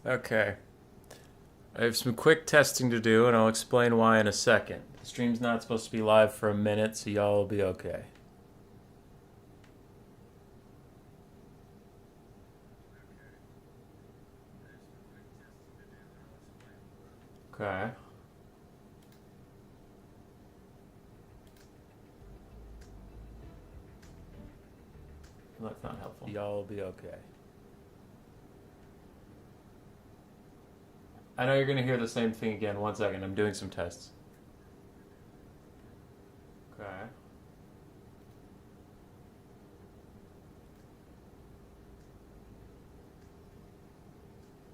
Okay. I have some quick testing to do, and I'll explain why in a second. The stream's not supposed to be live for a minute, so y'all will be okay. Okay. That's not helpful. Y'all will be okay. I know you're going to hear the same thing again. 1 second. I'm doing some tests. Okay.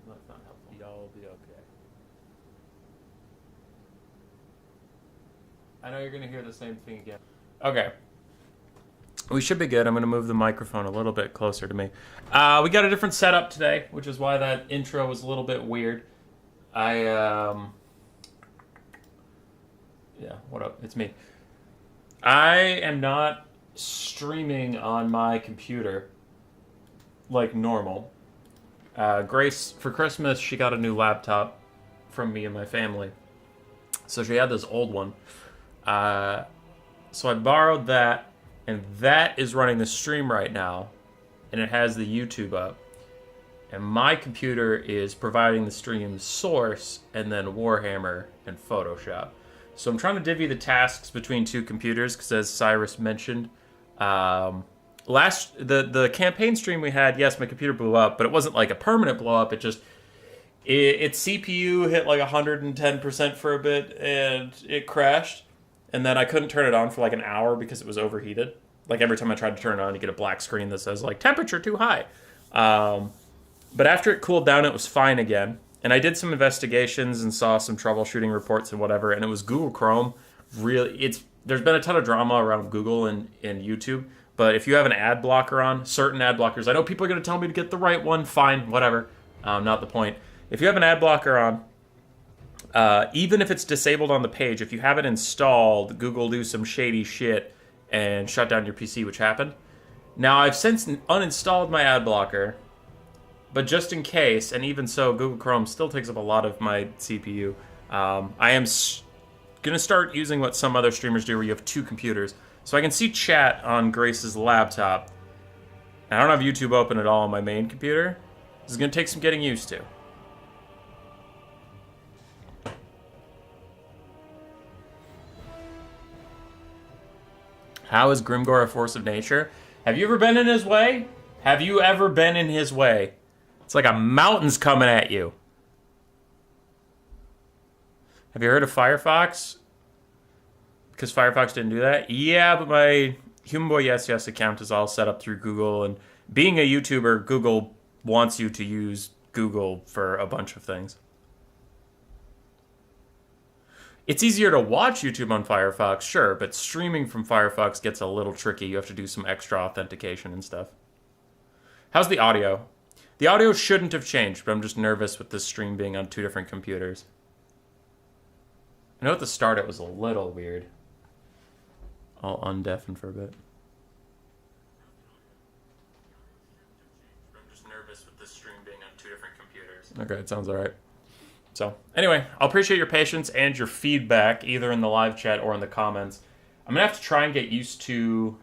That's not helpful. Y'all will be okay. I know you're going to hear the same thing again. Okay. We should be good. I'm going to move the microphone a little bit closer to me. We got a different setup today, which is why that intro was a little bit weird. Yeah, what up? It's me. I am not streaming on my computer like normal. Grace, for Christmas, she got a new laptop from me and my family. So she had this old one. So I borrowed that, and that is running the stream right now, and it has the YouTube up. And my computer is providing the stream source and then Warhammer and Photoshop. So I'm trying to divvy the tasks between two computers because, as Cyrus mentioned, the campaign stream we had, yes, my computer blew up, but it wasn't like a permanent blow up. Its CPU hit like 110% for a bit, and it crashed. And then I couldn't turn it on for like an hour because it was overheated. Like every time I tried to turn it on, you get a black screen that says like temperature too high. But after it cooled down, it was fine again. And I did some investigations and saw some troubleshooting reports and whatever. And it was Google Chrome. There's been a ton of drama around Google and YouTube. But if you have an ad blocker on, certain ad blockers, I know people are going to tell me to get the right one. Fine, whatever. Not the point. If you have an ad blocker on, even if it's disabled on the page, if you have it installed, Google will do some shady shit and shut down your PC, which happened. Now, I've since uninstalled my ad blocker, but just in case, and even so, Google Chrome still takes up a lot of my CPU. I am going to start using what some other streamers do, where you have two computers. So I can see chat on Grace's laptop. And I don't have YouTube open at all on my main computer. This is going to take some getting used to. How is Grimgor a force of nature? Have you ever been in his way? Have you ever been in his way? It's like a mountain's coming at you. Have you heard of Firefox? Because Firefox didn't do that? Yeah, but my Human Boy Yes Yes account is all set up through Google, and being a YouTuber, Google wants you to use Google for a bunch of things. It's easier to watch YouTube on Firefox, sure, but streaming from Firefox gets a little tricky. You have to do some extra authentication and stuff. How's the audio? The audio shouldn't have changed, but I'm just nervous with this stream being on two different computers. I know at the start it was a little weird. I'll undeafen for a bit. I'm just nervous with this stream being on two different computers. Okay, it sounds alright. So, anyway, I'll appreciate your patience and your feedback, either in the live chat or in the comments. I'm going to have to try and get used to...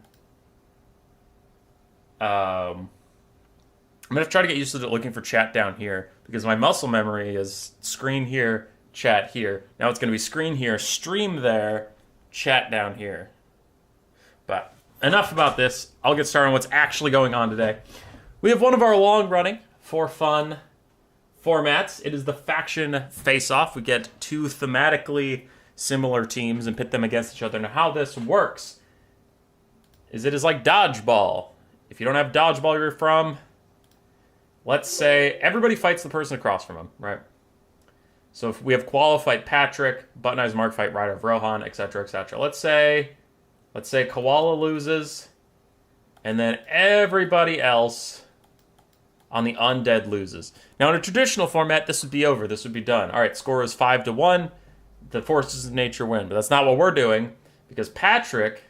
I'm going to try to get used to looking for chat down here, because my muscle memory is screen here, chat here. Now it's going to be screen here, stream there, chat down here. But enough about this. I'll get started on what's actually going on today. We have one of our long-running, for fun formats. It is the faction face-off. We get two thematically similar teams and pit them against each other. Now, how this works is it is like dodgeball. If you don't have dodgeball you're from, let's say everybody fights the person across from them, right? So if we have Koala fight Patrick, Button Eyes Mark fight Rider of Rohan, etc., etc. Let's say Koala loses, and then everybody else on the Undead loses. Now, in a traditional format, this would be over. This would be done. All right, score is 5-1. The forces of nature win. But that's not what we're doing, because Patrick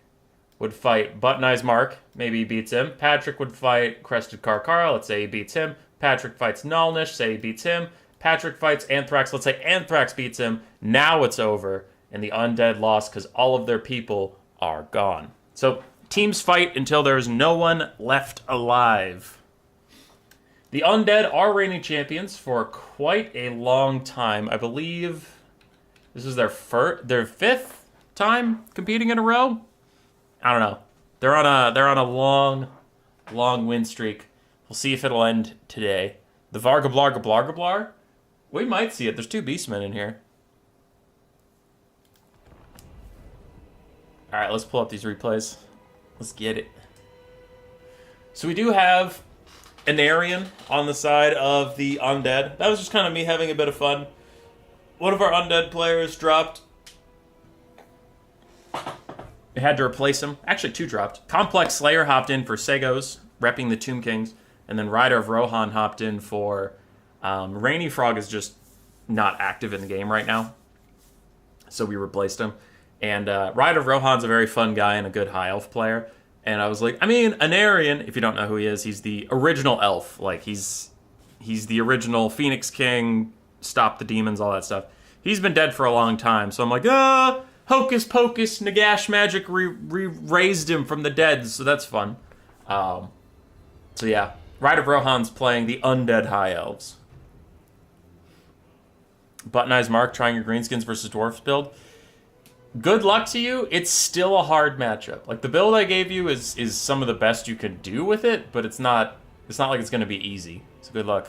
would fight Button Eyes Mark. Maybe he beats him. Patrick would fight Crested Karkara. Let's say he beats him. Patrick fights Nalnish. Say he beats him. Patrick fights Anthrax. Let's say Anthrax beats him. Now it's over, and the Undead lost because all of their people are gone. So teams fight until there's no one left alive. The Undead are reigning champions for quite a long time. I believe this is their fifth time competing in a row. I don't know. They're on a long win streak. We'll see if it'll end today. The Varga Blarga Blarga Blar. We might see it. There's 2 Beastmen in here. All right, let's pull up these replays. Let's get it. So we do have an Aryan on the side of the Undead. That was just kind of me having a bit of fun. One of our Undead players dropped. They had to replace him. Actually, 2 dropped. Complex Slayer hopped in for Segos, repping the Tomb Kings. And then Rider of Rohan hopped in for... Rainy Frog is just not active in the game right now. So we replaced him. And Rider of Rohan's a very fun guy and a good high elf player. And I was like, an Aryan, if you don't know who he is, he's the original elf. Like, he's the original Phoenix King, stop the demons, all that stuff. He's been dead for a long time. So I'm like, hocus pocus, Nagash magic raised him from the dead. So that's fun. So yeah, Rider of Rohan's playing the Undead High Elves. Button Eyes Mark trying your Greenskins versus Dwarfs build. Good luck to you. It's still a hard matchup. Like, the build I gave you is some of the best you can do with it, but it's not like it's going to be easy. So good luck.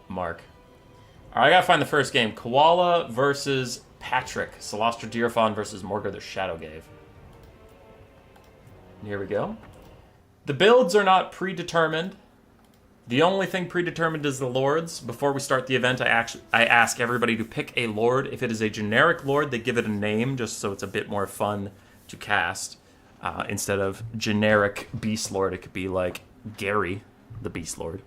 Mark. All right, I got to find the first game. Koala versus Patrick. Celostra Deerfawn versus Morgar the Shadowgave. Here we go. The builds are not predetermined. The only thing predetermined is the lords. Before we start the event, I ask everybody to pick a lord. If it is a generic lord, they give it a name just so it's a bit more fun to cast. Instead of generic beast lord, it could be like Gary, the beast lord.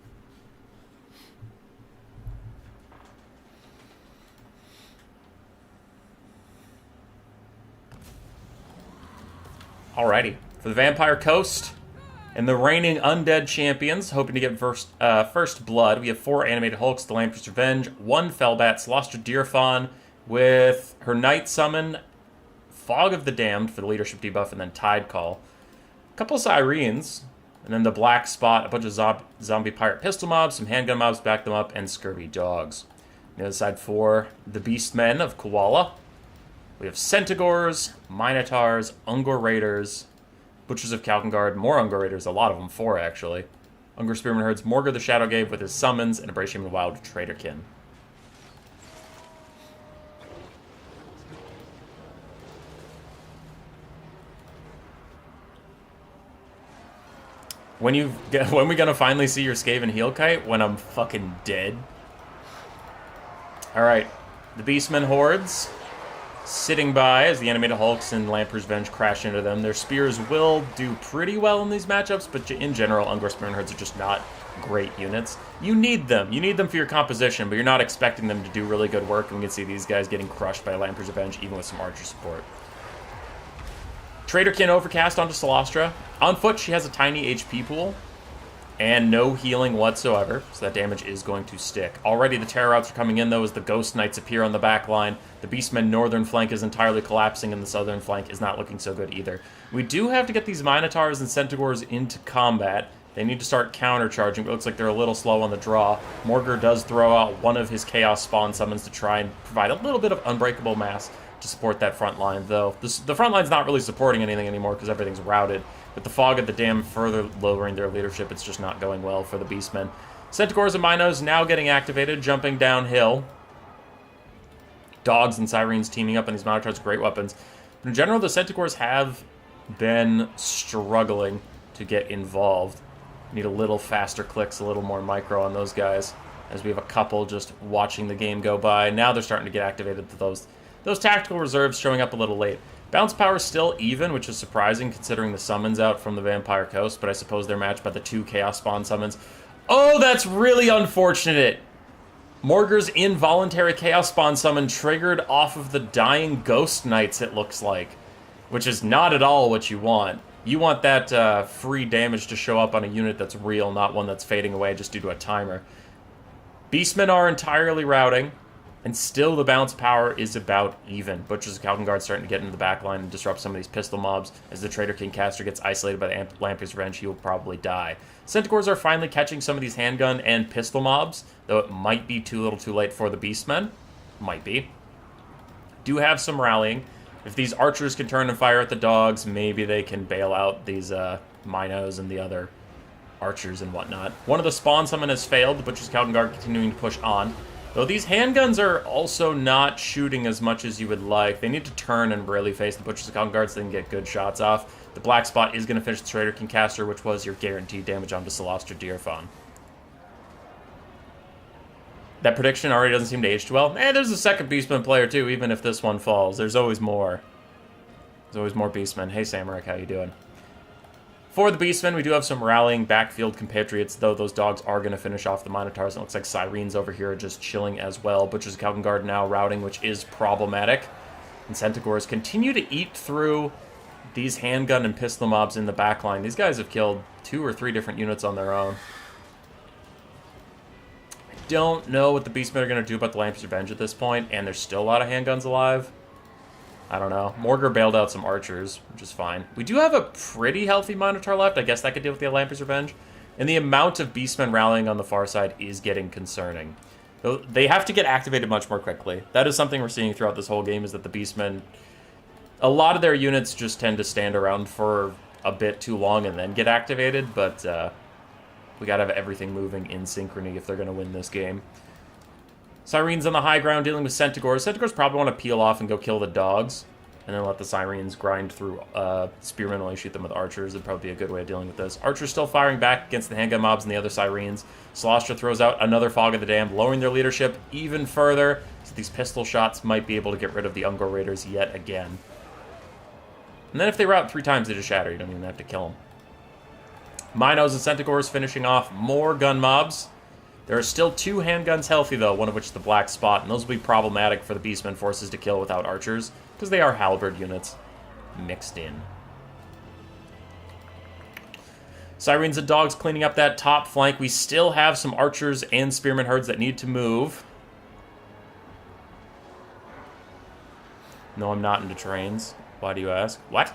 Alrighty, for the Vampire Coast and the reigning Undead champions, hoping to get first blood, we have 4 animated Hulks, the Lamprey's Revenge, 1 Fellbat, Celostra Deerfawn, with her Night Summon, Fog of the Damned for the leadership debuff, and then Tide Call. A couple of Syrenes, and then the Black Spot, a bunch of zombie pirate pistol mobs, some handgun mobs, back them up, and Scurvy Dogs. On the other side for the Beastmen of Koala, we have Centaurs, Minotaurs, Ungor Raiders, Butchers of Kalkengard, more Ungor Raiders, a lot of them, 4 actually. Ungor Spearman Herds, Morgar the Shadowgave with his summons, and Embrace Him in the Wild Traderkin. When we gonna finally see your Skaven Heel Kite? When I'm fucking dead. Alright, the Beastmen Hordes sitting by as the animated Hulks and Lamprey's Revenge crash into them. Their spears will do pretty well in these matchups, but in general, Ungor Spearman Herds are just not great units. You need them. You need them for your composition, but you're not expecting them to do really good work, and we can see these guys getting crushed by Lamprey's Revenge, even with some archer support. Traderkin Overcast onto Celostra. On foot, she has a tiny HP pool, and no healing whatsoever, so that damage is going to stick. Already the Terror Routes are coming in, though, as the Ghost Knights appear on the back line. The Beastmen northern flank is entirely collapsing, and the southern flank is not looking so good either. We do have to get these Minotaurs and Centaurs into combat. They need to start countercharging, but it looks like they're a little slow on the draw. Morgar does throw out one of his Chaos Spawn summons to try and provide a little bit of unbreakable mass to support that front line, though. The front line's not really supporting anything anymore because everything's routed. With the Fog of the Dam further lowering their leadership, it's just not going well for the Beastmen. Centaurs and Minos now getting activated, jumping downhill. Dogs and Syrenes teaming up on these Minotaurs, great weapons. But in general, the Centaurs have been struggling to get involved. Need a little faster clicks, a little more micro on those guys, as we have a couple just watching the game go by. Now they're starting to get activated to those tactical reserves showing up a little late. Bounce power is still even, which is surprising considering the summons out from the Vampire Coast, but I suppose they're matched by the 2 Chaos Spawn summons. Oh, that's really unfortunate! Morgar's involuntary Chaos Spawn summon triggered off of the dying Ghost Knights, it looks like, which is not at all what you want. You want that free damage to show up on a unit that's real, not one that's fading away just due to a timer. Beastmen are entirely routing, and still the bounce power is about even. Butchers and Calvin Guard starting to get into the back line and disrupt some of these pistol mobs. As the Trader King caster gets isolated by the Lampius Revenge, he will probably die. Centaurs are finally catching some of these handgun and pistol mobs, though it might be too little too late for the Beastmen. Might be. Do have some rallying. If these archers can turn and fire at the dogs, maybe they can bail out these Minos and the other archers and whatnot. One of the spawn summon has failed, the Butcher's Calvin Guard continuing to push on. Though these handguns are also not shooting as much as you would like. They need to turn and really face the Butcher's Calvin Guard so they can get good shots off. The black spot is going to finish the Trader King caster, which was your guaranteed damage onto Celostra Deerfawn. That prediction already doesn't seem to age too well. There's a second Beastman player too, even if this one falls. There's always more. There's always more Beastmen. Hey, Samarak, how you doing? For the Beastmen, we do have some rallying backfield compatriots, though those dogs are going to finish off the Minotaurs. And it looks like Syrenes over here are just chilling as well. Butcher's Calvin Guard now routing, which is problematic. And Centaurs continue to eat through these handgun and pistol mobs in the backline. These guys have killed 2 or 3 different units on their own. I don't know what the Beastmen are going to do about the Lampius Revenge at this point, and there's still a lot of handguns alive. I don't know. Morgar bailed out some archers, which is fine. We do have a pretty healthy Minotaur left. I guess that could deal with the Lampius Revenge. And the amount of Beastmen rallying on the far side is getting concerning. They have to get activated much more quickly. That is something we're seeing throughout this whole game, is that the Beastmen, a lot of their units just tend to stand around for a bit too long and then get activated, but we gotta have everything moving in synchrony if they're gonna win this game. Syrenes on the high ground dealing with Centaurs. Centaurs probably want to peel off and go kill the dogs, and then let the Syrenes grind through Spearmen while you shoot them with archers. It'd probably be a good way of dealing with this. Archers still firing back against the handgun mobs and the other Syrenes. Celostra throws out another Fog of the Damned, lowering their leadership even further, so these pistol shots might be able to get rid of the Ungor Raiders yet again. And then if they rout 3 times, they just shatter. You don't even have to kill them. Minos and Centaurs finishing off more gun mobs. There are still 2 handguns healthy, though, one of which is the black spot, and those will be problematic for the Beastmen forces to kill without archers, because they are halberd units mixed in. Syrenes and dogs cleaning up that top flank. We still have some archers and spearmen herds that need to move. No, I'm not into trains. Why do you ask? What?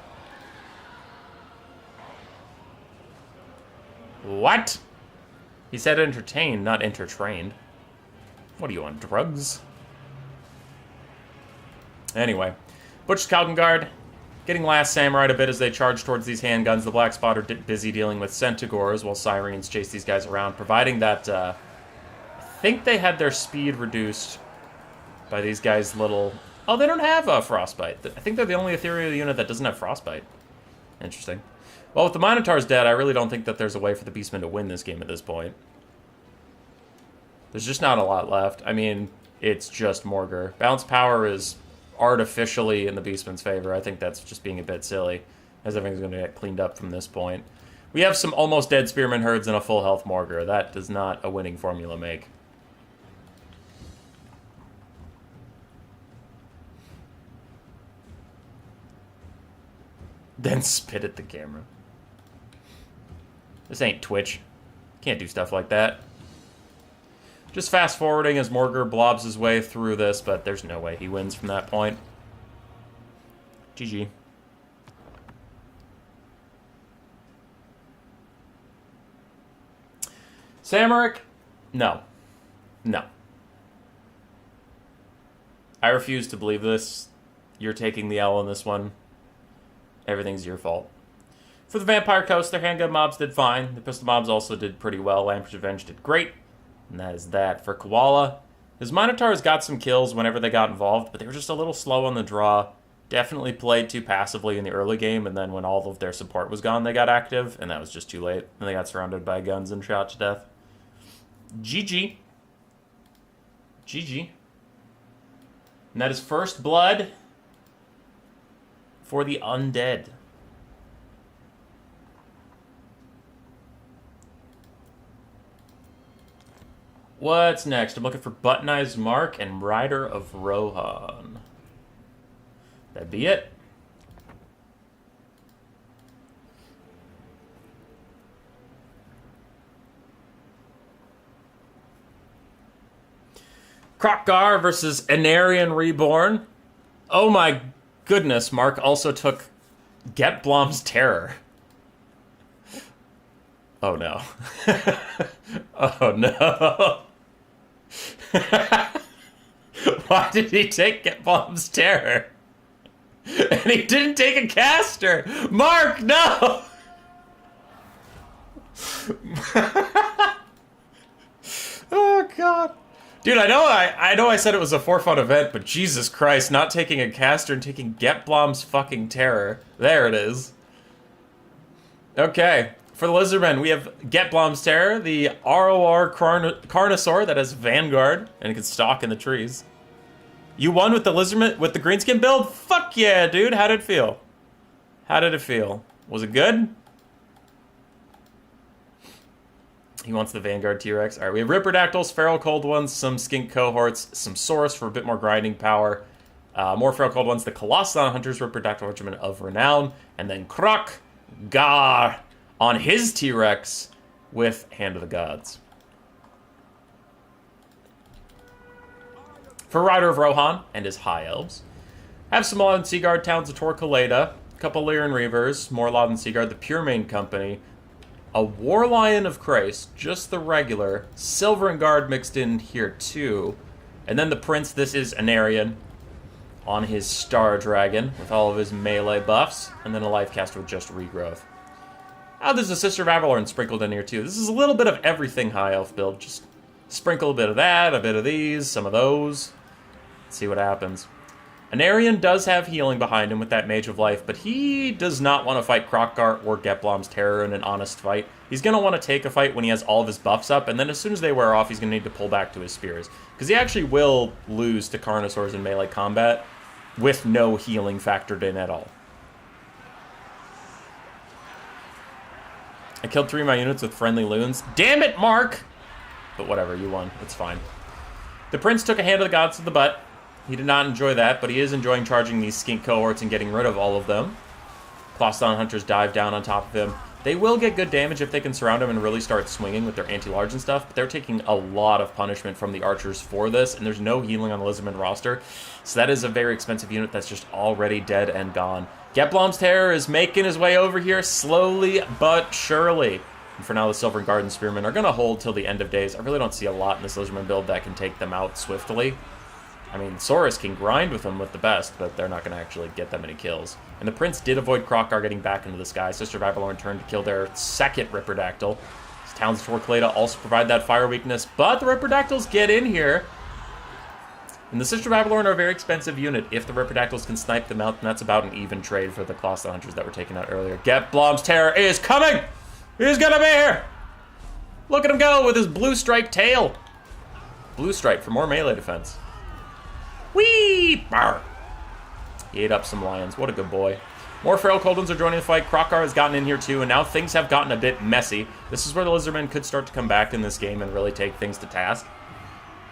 What? He said entertained, not entertrained. What are you on, drugs? Anyway, Butcher's Calvin Guard getting last samurai a bit as they charge towards these handguns. The black spot are busy dealing with Centaurs while Syrenes chase these guys around, providing that I think they had their speed reduced by these guys' little... Oh, they don't have Frostbite. I think they're the only ethereal unit that doesn't have Frostbite. Interesting. Well, with the Minotaurs dead, I really don't think that there's a way for the Beastmen to win this game at this point. There's just not a lot left. I mean, it's just Morgar. Bounce power is artificially in the Beastmen's favor. I think that's just being a bit silly, as everything's going to get cleaned up from this point. We have some almost dead Spearman herds and a full health Morgar. That does not a winning formula make. Then spit at the camera. This ain't Twitch. Can't do stuff like that. Just fast forwarding as Morgar blobs his way through this, but there's no way he wins from that point. GG. Samarak? No. No. I refuse to believe this. You're taking the L on this one. Everything's your fault. For the Vampire Coast, their handgun mobs did fine. The pistol mobs also did pretty well. Lampius Revenge did great. And that is that. For Koala, his Minotaurs got some kills whenever they got involved, but they were just a little slow on the draw. Definitely played too passively in the early game, and then when all of their support was gone, they got active, and that was just too late. And they got surrounded by guns and shot to death. GG. GG. And that is first blood for the Undead. What's next? I'm looking for Buttonized Mark and Rider of Rohan. That'd be it. Krokgar versus Anarian Reborn. Oh my goodness, Mark also took Getblom's Terror. Oh no. Oh no. Why did he take Getblom's Terror? And he didn't take a caster! Mark, no! Oh god. Dude, I know I said it was a for fun event, but Jesus Christ, not taking a caster and taking Getblom's fucking Terror. There it is. Okay. For the Lizardmen, we have Getblom's Terror, the ROR Carnosaur that has Vanguard, and it can stalk in the trees. You won with the Lizardman, with the Greenskin build? Fuck yeah, dude. How did it feel? How did it feel? Was it good? He wants the Vanguard T-Rex. All right, we have Ripperdactyls, Feral Cold Ones, some Skink Cohorts, some Saurus for a bit more grinding power, more Feral Cold Ones, the Colossadon Hunters, Ripperdactyl Regiment of Renown, and then Krokgar on his T-Rex with Hand of the Gods. For Rider of Rohan and his High Elves, have some Laud and Seaguard, Towns of Torquelada, a couple Lyran Reavers, more Laud and Seaguard, the Pure Main Company, a War Lion of Christ, just the regular, Silver and Guard mixed in here too, and then the Prince, this is Anarian, on his Star Dragon, with all of his melee buffs, and then a Life Caster with just Regrowth. Oh, there's a Sister of Avalorn sprinkled in here too. This is a little bit of everything High Elf build, just sprinkle a bit of that, a bit of these, some of those. See what happens. Anarian does have healing behind him with that Mage of Life, but he does not want to fight Krokgar or Getblom's Terror in an honest fight. He's going to want to take a fight when he has all of his buffs up, and then as soon as they wear off, he's going to need to pull back to his spears. Because he actually will lose to Carnosaurs in melee combat with no healing factored in at all. I killed 3 of my units with friendly loons. Damn it, Mark! But whatever, you won. It's fine. The Prince took a Hand of the Gods to the butt. He did not enjoy that, but he is enjoying charging these Skink Cohorts and getting rid of all of them. Colossadon Hunters dive down on top of him. They will get good damage if they can surround him and really start swinging with their anti-large and stuff, but they're taking a lot of punishment from the archers for this, and there's no healing on the Lizardman roster, so that is a very expensive unit that's just already dead and gone. Getblom's Terror is making his way over here slowly but surely. And for now, the Silver Guard and Spearmen are going to hold till the end of days. I really don't see a lot in this Lizardman build that can take them out swiftly. I mean, Saurus can grind with them with the best, but they're not going to actually get that many kills. And the Prince did avoid Krokgar getting back into the sky. Sister of Avalorn turned to kill their second Ripperdactyl. Towns of Torquelada also provide that fire weakness, but the Ripperdactyls get in here. And the Sister of Avalorn are a very expensive unit. If the Ripperdactyls can snipe them out, then that's about an even trade for the Colossadon Hunters that were taken out earlier. Getblom's Terror is coming! He's gonna be here! Look at him go with his blue striped tail. Blue stripe for more melee defense. Whee! Barr! He ate up some lions. What a good boy. More Feral Cold Ones are joining the fight. Krokgar has gotten in here too, and now things have gotten a bit messy. This is where the Lizardmen could start to come back in this game and really take things to task.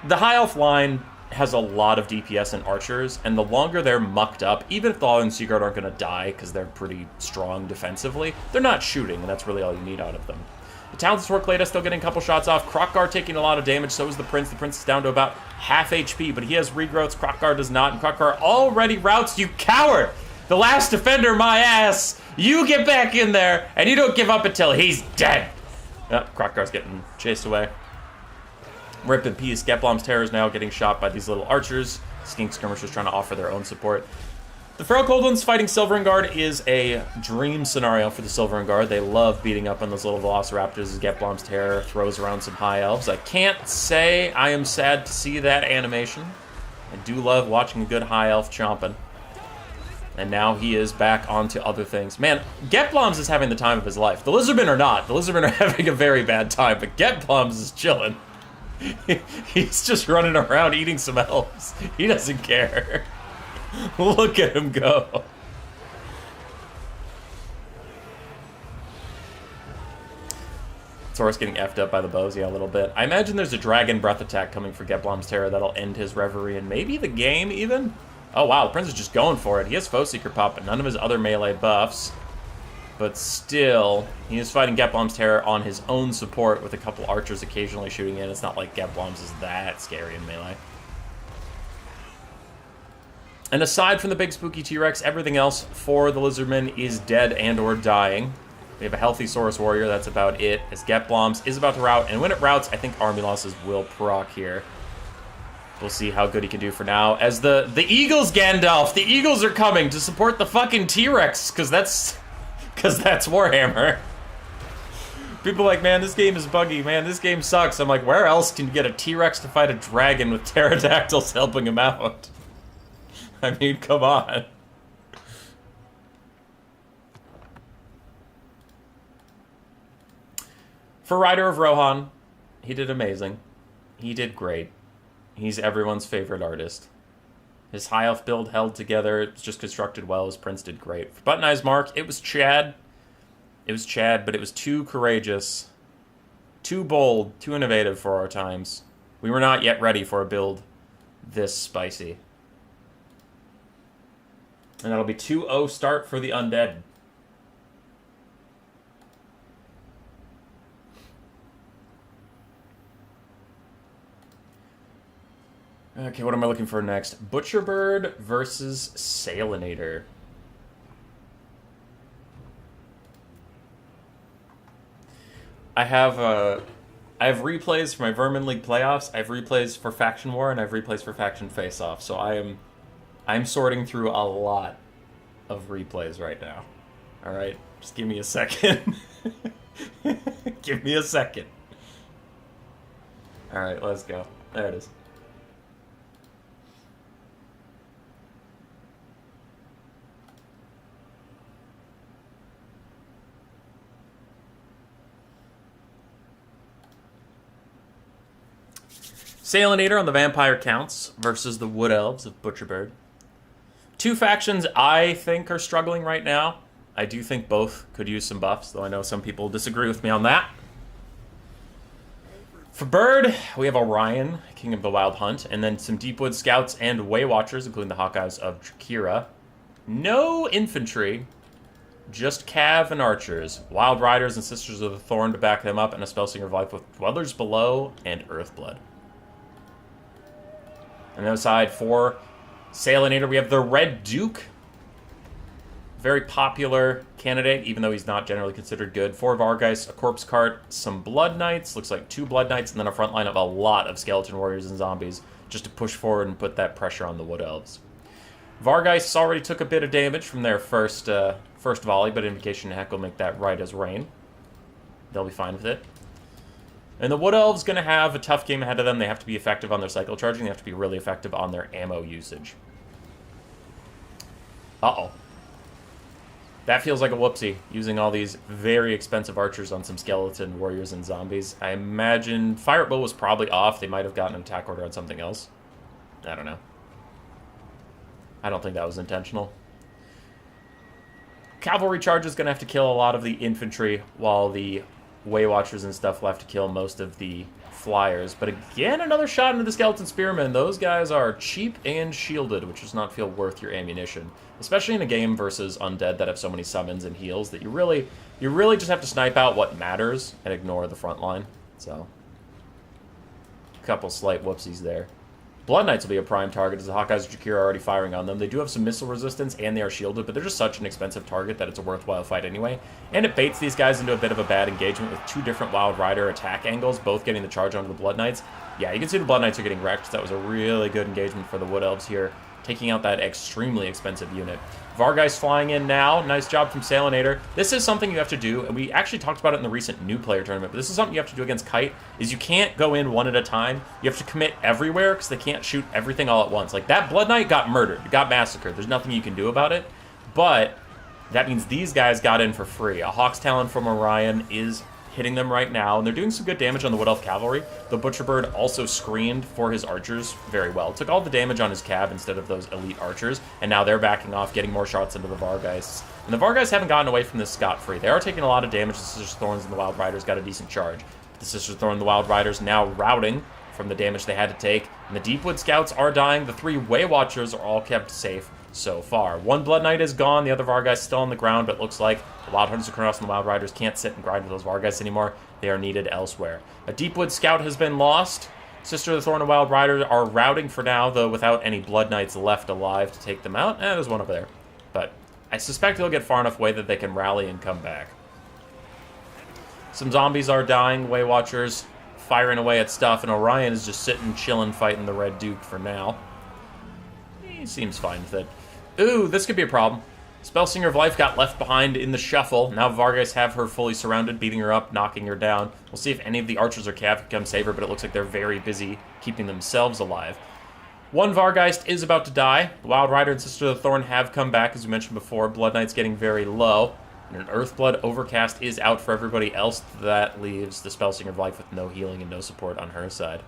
The High Elf line has a lot of DPS and archers, and the longer they're mucked up, even if the Laud and Seaguard aren't going to die because they're pretty strong defensively, they're not shooting, and that's really all you need out of them. The Towns of Torquelada still getting a couple shots off. Krokgar taking a lot of damage, so is the Prince. The Prince is down to about half HP, but he has regrowths. Krokgar does not, and Krokgar already routes. You coward! The last defender, my ass! You get back in there, and you don't give up until he's dead! Krokgar's getting chased away. Rip in peace. Getblom's Terror is now getting shot by these little archers. Skink Skirmishers trying to offer their own support. The Feral Cold Ones fighting Silver and Guard is a dream scenario for the Silver and Guard. They love beating up on those little Velociraptors as Getblom's Terror throws around some High Elves. I can't say I am sad to see that animation. I do love watching a good High Elf chomping. And now he is back onto other things. Man, Getblom's is having the time of his life. The Lizardmen are not. The Lizardmen are having a very bad time, but Getblom's is chilling. He's just running around eating some elves. He doesn't care. Look at him go. Saurus getting effed up by the bows, yeah, a little bit. I imagine there's a Dragon Breath attack coming for Getblom's Terror that'll end his reverie and maybe the game even? Oh wow, the Prince is just going for it. He has Foe Seeker pop, but none of his other melee buffs. But still, he is fighting Getblom's Terror on his own support with a couple archers occasionally shooting in. It's not like Getblom's is that scary in melee. And aside from the big spooky T-Rex, everything else for the Lizardmen is dead and or dying. We have a healthy Saurus Warrior, that's about it, as Getbloms is about to rout, and when it routs, I think army losses will proc here. We'll see how good he can do for now. As the Eagles, Gandalf, the Eagles are coming to support the fucking T-Rex, because that's Warhammer. People are like, man, this game is buggy, man, this game sucks. I'm like, where else can you get a T-Rex to fight a dragon with pterodactyls helping him out? I mean, come on. For Rider of Rohan, he did amazing. He did great. He's everyone's favorite artist. His high elf build held together. It was just constructed well. His prints did great. For Button Eyes Mark, it was Chad. It was Chad, but it was too courageous, too bold, too innovative for our times. We were not yet ready for a build this spicy. And that'll be 2-0 start for the Undead. Okay, what am I looking for next? Butcherbird versus Salinator. I have replays for my Vermin League playoffs. I have replays for Faction War, and I have replays for Faction Faceoff. So I'm sorting through a lot of replays right now. All right, just give me a second. Give me a second. All right, let's go. There it is. Salinator on the Vampire Counts versus the Wood Elves of Butcherbird. Two factions I think are struggling right now. I do think both could use some buffs, though I know some people disagree with me on that. For Bird, we have Orion, King of the Wild Hunt, and then some Deepwood Scouts and Way Watchers, including the Hawkeyes of Drakira. No infantry, just Cav and Archers. Wild Riders and Sisters of the Thorn to back them up, and a Spellsinger of Life with Dwellers Below and Earthblood. On the other side, for Salinator, we have the Red Duke. Very popular candidate, even though he's not generally considered good. 4 Vargeist, a Corpse Cart, some Blood Knights, looks like 2 Blood Knights, and then a front line of a lot of Skeleton Warriors and Zombies, just to push forward and put that pressure on the Wood Elves. Vargeists already took a bit of damage from their first volley, but Invocation Heck will make that right as rain. They'll be fine with it. And the Wood Elves going to have a tough game ahead of them. They have to be effective on their cycle charging. They have to be really effective on their ammo usage. Uh-oh. That feels like a whoopsie, using all these very expensive archers on some skeleton warriors and zombies. I imagine Fire Bow was probably off. They might have gotten an attack order on something else. I don't know. I don't think that was intentional. Cavalry charge is going to have to kill a lot of the infantry, while the Way Watchers and stuff will have to kill most of the flyers. But again, another shot into the Skeleton Spearmen. Those guys are cheap and shielded, which does not feel worth your ammunition. Especially in a game versus Undead that have so many summons and heals that you really just have to snipe out what matters and ignore the front line. So, a couple slight whoopsies there. Blood Knights will be a prime target, as the Hawkeyes of Drakira are already firing on them. They do have some missile resistance, and they are shielded, but they're just such an expensive target that it's a worthwhile fight anyway. And it baits these guys into a bit of a bad engagement with 2 different Wild Rider attack angles, both getting the charge onto the Blood Knights. Yeah, you can see the Blood Knights are getting wrecked. That was a really good engagement for the Wood Elves here, taking out that extremely expensive unit. Vargeist flying in now. Nice job from Salinator. This is something you have to do, and we actually talked about it in the recent new player tournament, but this is something you have to do against Kite, is you can't go in one at a time. You have to commit everywhere, because they can't shoot everything all at once. Like, that Blood Knight got murdered, got massacred. There's nothing you can do about it, but that means these guys got in for free. A Hawk's Talon from Orion is hitting them right now, and they're doing some good damage on the Wood Elf Cavalry. The Butcherbird also screened for his archers very well. Took all the damage on his cab instead of those elite archers, and now they're backing off, getting more shots into the Vargeists. And the Vargeists haven't gotten away from this scot-free. They are taking a lot of damage. The Sisters Thorns and the Wild Riders got a decent charge. The Sisters Thorn and the Wild Riders now routing from the damage they had to take, and the Deepwood Scouts are dying. The 3 Way Watchers are all kept safe so far. 1 Blood Knight is gone. The other Vargeist still on the ground, but it looks like the Wild Hunters of Kronos and the Wild Riders can't sit and grind with those Vargeists anymore. They are needed elsewhere. A Deepwood Scout has been lost. Sister of the Thorn and Wild Rider are routing for now, though without any Blood Knights left alive to take them out. There's one over there. But I suspect they'll get far enough away that they can rally and come back. Some zombies are dying. Way Watchers firing away at stuff, and Orion is just sitting, chilling, fighting the Red Duke for now. He seems fine with it. Ooh, this could be a problem. Spellsinger of Life got left behind in the shuffle. Now Vargeist have her fully surrounded, beating her up, knocking her down. We'll see if any of the archers or cav can come save her, but it looks like they're very busy keeping themselves alive. One Vargeist is about to die. The Wild Rider and Sister of the Thorn have come back, as we mentioned before. Blood Knight's getting very low. And an Earthblood Overcast is out for everybody else. That leaves the Spellsinger of Life with no healing and no support on her side.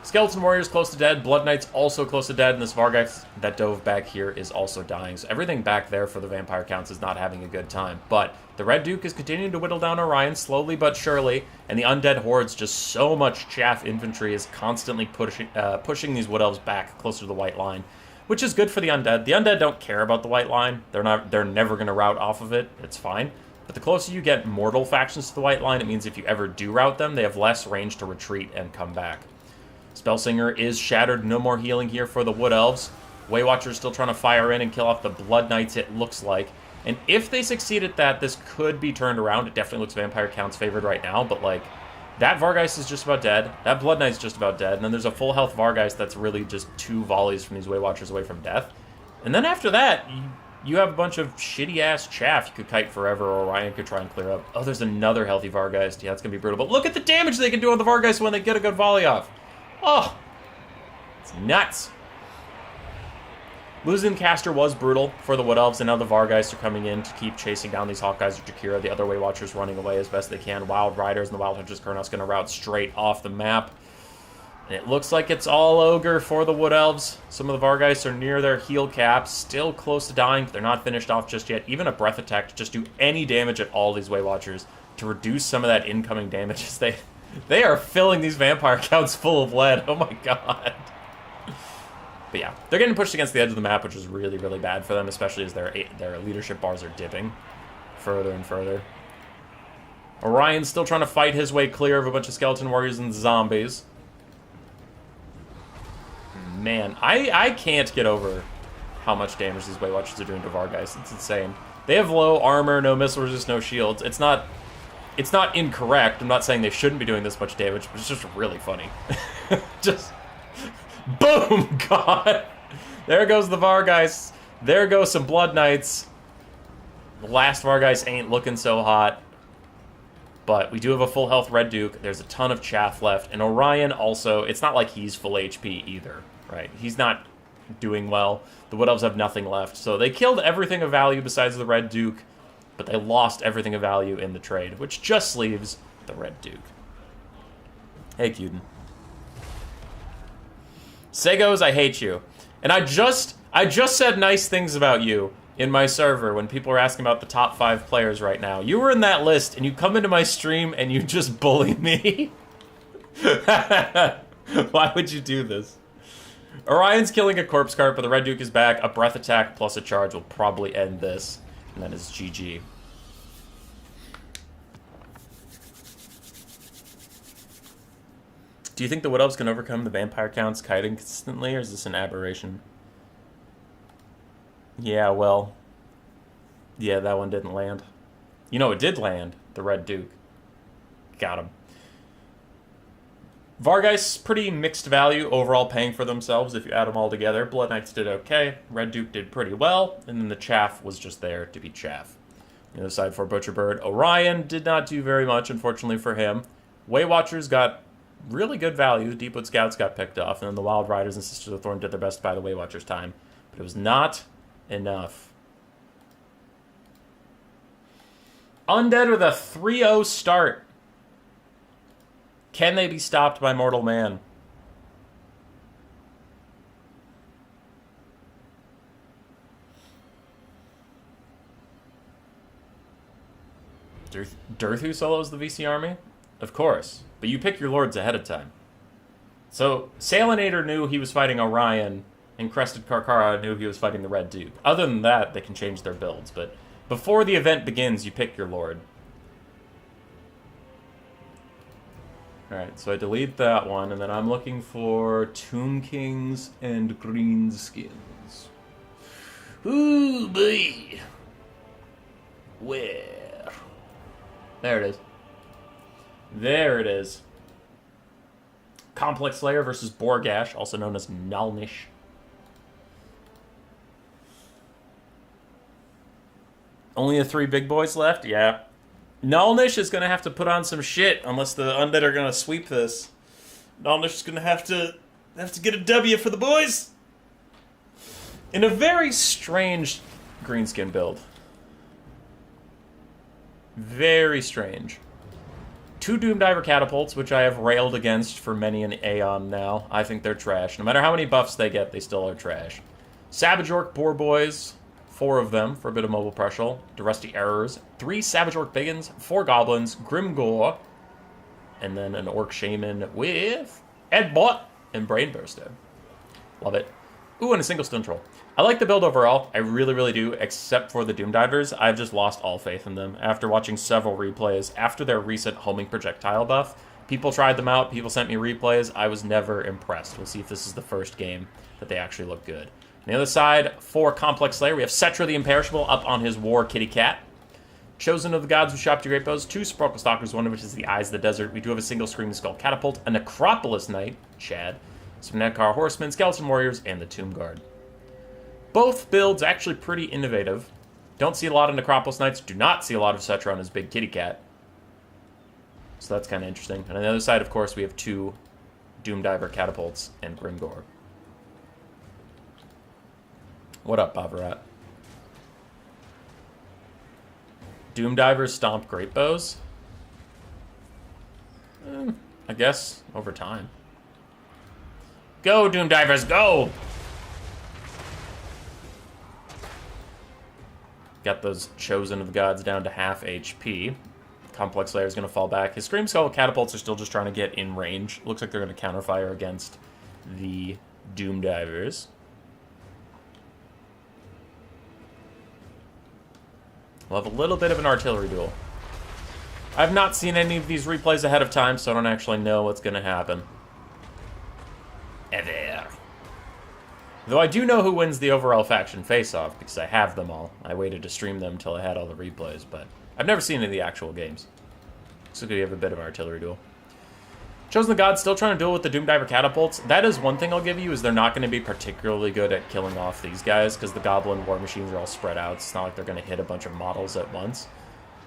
Skeleton Warriors close to dead. Blood Knights also close to dead. And this Vargeist that dove back here is also dying. So everything back there for the Vampire Counts is not having a good time. But the Red Duke is continuing to whittle down Orion slowly but surely. And the Undead Horde's just so much chaff infantry is constantly pushing these Wood Elves back closer to the White Line. Which is good for the Undead. The Undead don't care about the White Line. They're never going to rout off of it. It's fine. But the closer you get mortal factions to the White Line, it means if you ever do rout them, they have less range to retreat and come back. Spellsinger is shattered. No more healing here for the Wood Elves. Waywatcher's still trying to fire in and kill off the Blood Knights, it looks like. And if they succeed at that, this could be turned around. It definitely looks Vampire Count's favored right now, but like, that Vargeist is just about dead. That Blood Knight's just about dead. And then there's a full health Vargeist that's really just 2 volleys from these Waywatchers away from death. And then after that, you have a bunch of shitty-ass chaff you could kite forever, or Orion could try and clear up. Oh, there's another healthy Vargeist. Yeah, it's going to be brutal. But look at the damage they can do on the Vargeist when they get a good volley off. Oh, it's nuts. Losing Caster was brutal for the Wood Elves, and now the Vargeist are coming in to keep chasing down these Hawkeyes or Jakira. The other Way Watchers running away as best they can. Wild Riders and the Wild Hunters Kurnoss going to route straight off the map. And it looks like it's all Ogre for the Wood Elves. Some of the Vargeists are near their heal caps, still close to dying, but they're not finished off just yet. Even a Breath Attack to just do any damage at all these Way Watchers to reduce some of that incoming damage as they are filling these Vampire Counts full of lead. Oh my god. But yeah, they're getting pushed against the edge of the map, which is really, really bad for them, especially as their leadership bars are dipping further and further. Orion's still trying to fight his way clear of a bunch of Skeleton Warriors and zombies. Man, I can't get over how much damage these Way Watchers are doing to Vargeist. It's insane. They have low armor, no missile resist, no shields. It's not incorrect. I'm not saying they shouldn't be doing this much damage, but it's just really funny. Just boom! God! There goes the Vargeist. There goes some Blood Knights. The last Vargeist ain't looking so hot. But we do have a full health Red Duke. There's a ton of chaff left. And Orion also, it's not like he's full HP either, right? He's not doing well. The Wood Elves have nothing left. So they killed everything of value besides the Red Duke, but they lost everything of value in the trade, which just leaves the Red Duke. Hey, Cuden. Segos, I hate you. And I just said nice things about you in my server when people were asking about the top 5 players right now. You were in that list, and you come into my stream and you just bully me. Why would you do this? Orion's killing a Corpse Cart, but the Red Duke is back. A Breath Attack plus a charge will probably end this. And that is GG. Do you think the Wood Elves can overcome the Vampire Counts kiting consistently, or is this an aberration? Yeah, well... yeah, that one didn't land. You know, it did land. The Red Duke. Got him. Vargeist's pretty mixed value overall paying for themselves if you add them all together. Blood Knights did okay. Red Duke did pretty well. And then the chaff was just there to be chaff. On the other side for Butcherbird, Orion did not do very much, unfortunately for him. Way Watchers got really good value. Deepwood Scouts got picked off. And then the Wild Riders and Sisters of the Thorn did their best by the Way Watchers' time. But it was not enough. Undead with a 3-0 start. Can they be stopped by Mortal Man? Durthu solos the VC army? Of course. But you pick your lords ahead of time. So, Salinator knew he was fighting Orion, and Crested Karkara knew he was fighting the Red Duke. Other than that, they can change their builds, but Before the event begins, you pick your lord. Alright, so I delete that one, and then I'm looking for Tomb Kings and Greenskins. Ooh, boy. Where? There it is. There it is. Complex Slayer versus Borgash, also known as Nalnish. Only the 3 big boys left? Yeah. Nalnish is going to have to put on some shit unless the Undead are going to sweep this. Nalnish is going to have to get a W for the boys. In a very strange greenskin build. Very strange. 2 Doomdiver catapults, which I have railed against for many an aeon now. I think they're trash. No matter how many buffs they get, they still are trash. Savage Orc Boar Boys, 4 of them for a bit of mobile pressure. Durusty Errors, 3 Savage Orc Biggins, 4 Goblins, Grimgore, and then an Orc Shaman with Edbot and Brainburster. Love it. Ooh, and a single Stone Troll. I like the build overall. I really, really do, except for the Doomdivers. I've just lost all faith in them after watching several replays. After their recent homing projectile buff, people tried them out. People sent me replays. I was never impressed. We'll see if this is the first game that they actually look good. On the other side, for Complex Slayer, we have Cetra the Imperishable up on his war kitty cat. Chosen of the Gods with Sharp to Great Bows, 2 Sparkle Stalkers, one of which is the Eyes of the Desert. We do have a single Screaming Skull Catapult, a Necropolis Knight, Chad, some Nekar Horsemen, Skeleton Warriors, and the Tomb Guard. Both builds actually pretty innovative. Don't see a lot of Necropolis Knights, do not see a lot of Cetra on his big kitty cat. So that's kind of interesting. And on the other side, of course, we have 2 Doomdiver Catapults and Grimgore. What up, Bavarat? Doomdivers stomp Great Bows? I guess over time. Go, Doomdivers, go! Got those Chosen of the Gods down to half HP. Complex Slayer is going to fall back. His Scream Skull catapults are still just trying to get in range. Looks like they're going to counterfire against the Doomdivers. We'll have a little bit of an artillery duel. I've not seen any of these replays ahead of time, so I don't actually know what's going to happen. Ever. Though I do know who wins the overall faction face-off, because I have them all. I waited to stream them until I had all the replays, but I've never seen any of the actual games. So we have a bit of an artillery duel. Chosen the Gods still trying to duel with the Doomdiver catapults. That is one thing I'll give you, is they're not going to be particularly good at killing off these guys, because the Goblin War Machines are all spread out. It's not like they're going to hit a bunch of models at once,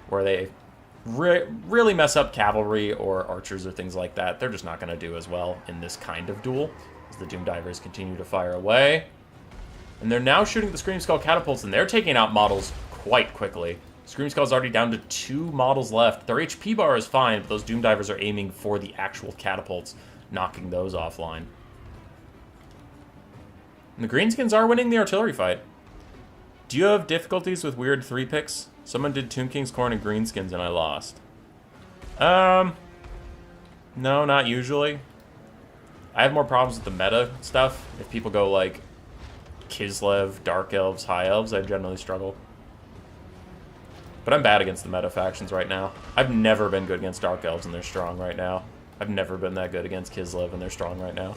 where they really mess up cavalry or archers or things like that. They're just not going to do as well in this kind of duel, as the Doomdivers continue to fire away. And they're now shooting the Scream Skull catapults, and they're taking out models quite quickly. Scream Skull's already down to 2 models left. Their HP bar is fine, but those Doomdivers are aiming for the actual catapults, knocking those offline. And the Greenskins are winning the artillery fight. Do you have difficulties with weird 3 picks? Someone did Tomb King's Corn and Greenskins and I lost. No, not usually. I have more problems with the meta stuff. If people go like Kislev, Dark Elves, High Elves, I generally struggle. But I'm bad against the meta factions right now. I've never been good against Dark Elves and they're strong right now. I've never been that good against Kislev and they're strong right now.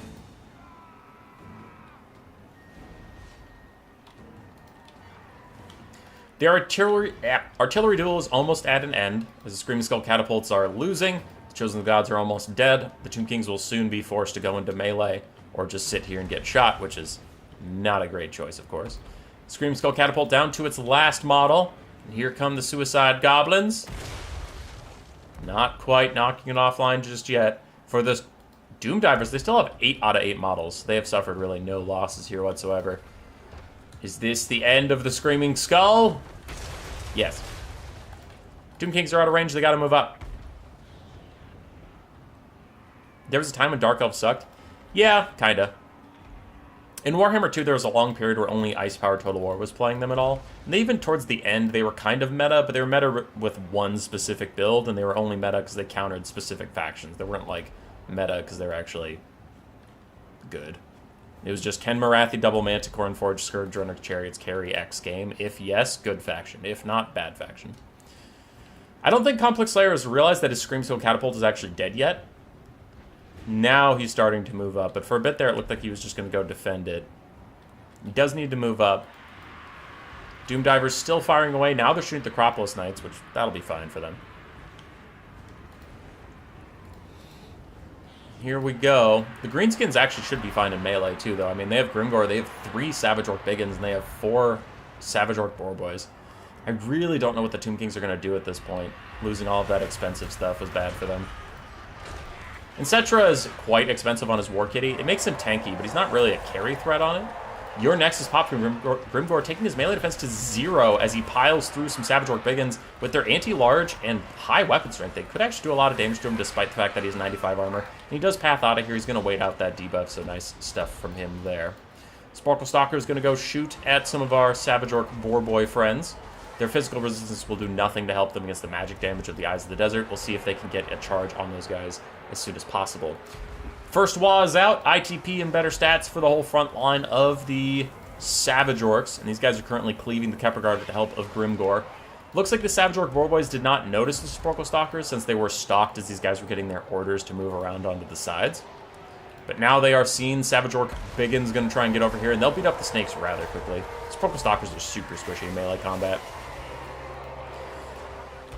The artillery duel is almost at an end, as the Screaming Skull catapults are losing. The Chosen of the Gods are almost dead. The Tomb Kings will soon be forced to go into melee, or just sit here and get shot, which is not a great choice, of course. Screaming Skull catapult down to its last model. And here come the Suicide Goblins. Not quite knocking it offline just yet. For the Doomdivers, they still have 8 out of 8 models. They have suffered really no losses here whatsoever. Is this the end of the Screaming Skull? Yes. Tomb Kings are out of range. They gotta move up. There was a time when Dark Elves sucked. Yeah, kinda. In Warhammer 2, there was a long period where only Ice Power Total War was playing them at all. And even towards the end, they were kind of meta, but they were meta with one specific build, and they were only meta because they countered specific factions. They weren't, like, meta because they were actually good. It was just, can Marathi double Manticore and Forged Scourge Runner Chariots carry X game? If yes, good faction. If not, bad faction. I don't think Complex Slayer has realized that his Screamstone Catapult is actually dead yet. Now he's starting to move up, but for a bit there it looked like he was just going to go defend it. He does need to move up. Doomdiver's still firing away. Now they're shooting the Acropolis Knights, which that'll be fine for them. Here we go. The Greenskins actually should be fine in melee too, though. I mean, they have Grimgor, they have 3 Savage Orc Biggins, and they have 4 Savage Orc Boarboys. I really don't know what the Tomb Kings are going to do at this point. Losing all of that expensive stuff was bad for them. And Cetra is quite expensive on his War Kitty. It makes him tanky, but he's not really a carry threat on it. Your Nexus popped from Grimgor, taking his melee defense to 0 as he piles through some Savage Orc Biggins with their anti-large and high weapon strength. They could actually do a lot of damage to him despite the fact that he has 95 armor. And he does Path out of here. He's going to wait out that debuff, so nice stuff from him there. Sparkle Stalker is going to go shoot at some of our Savage Orc Boarboy friends. Their physical resistance will do nothing to help them against the magic damage of the Eyes of the Desert. We'll see if they can get a charge on those guys as soon as possible. First Wah is out. ITP and better stats for the whole front line of the Savage Orcs. And these guys are currently cleaving the Kepler Guard with the help of Grimgor. Looks like the Savage Orc Boarboys did not notice the Sparkle Stalkers since they were stalked as these guys were getting their orders to move around onto the sides. But now they are seen. Savage Orc Biggin's going to try and get over here, and they'll beat up the snakes rather quickly. Sparkle Stalkers are super squishy in melee combat.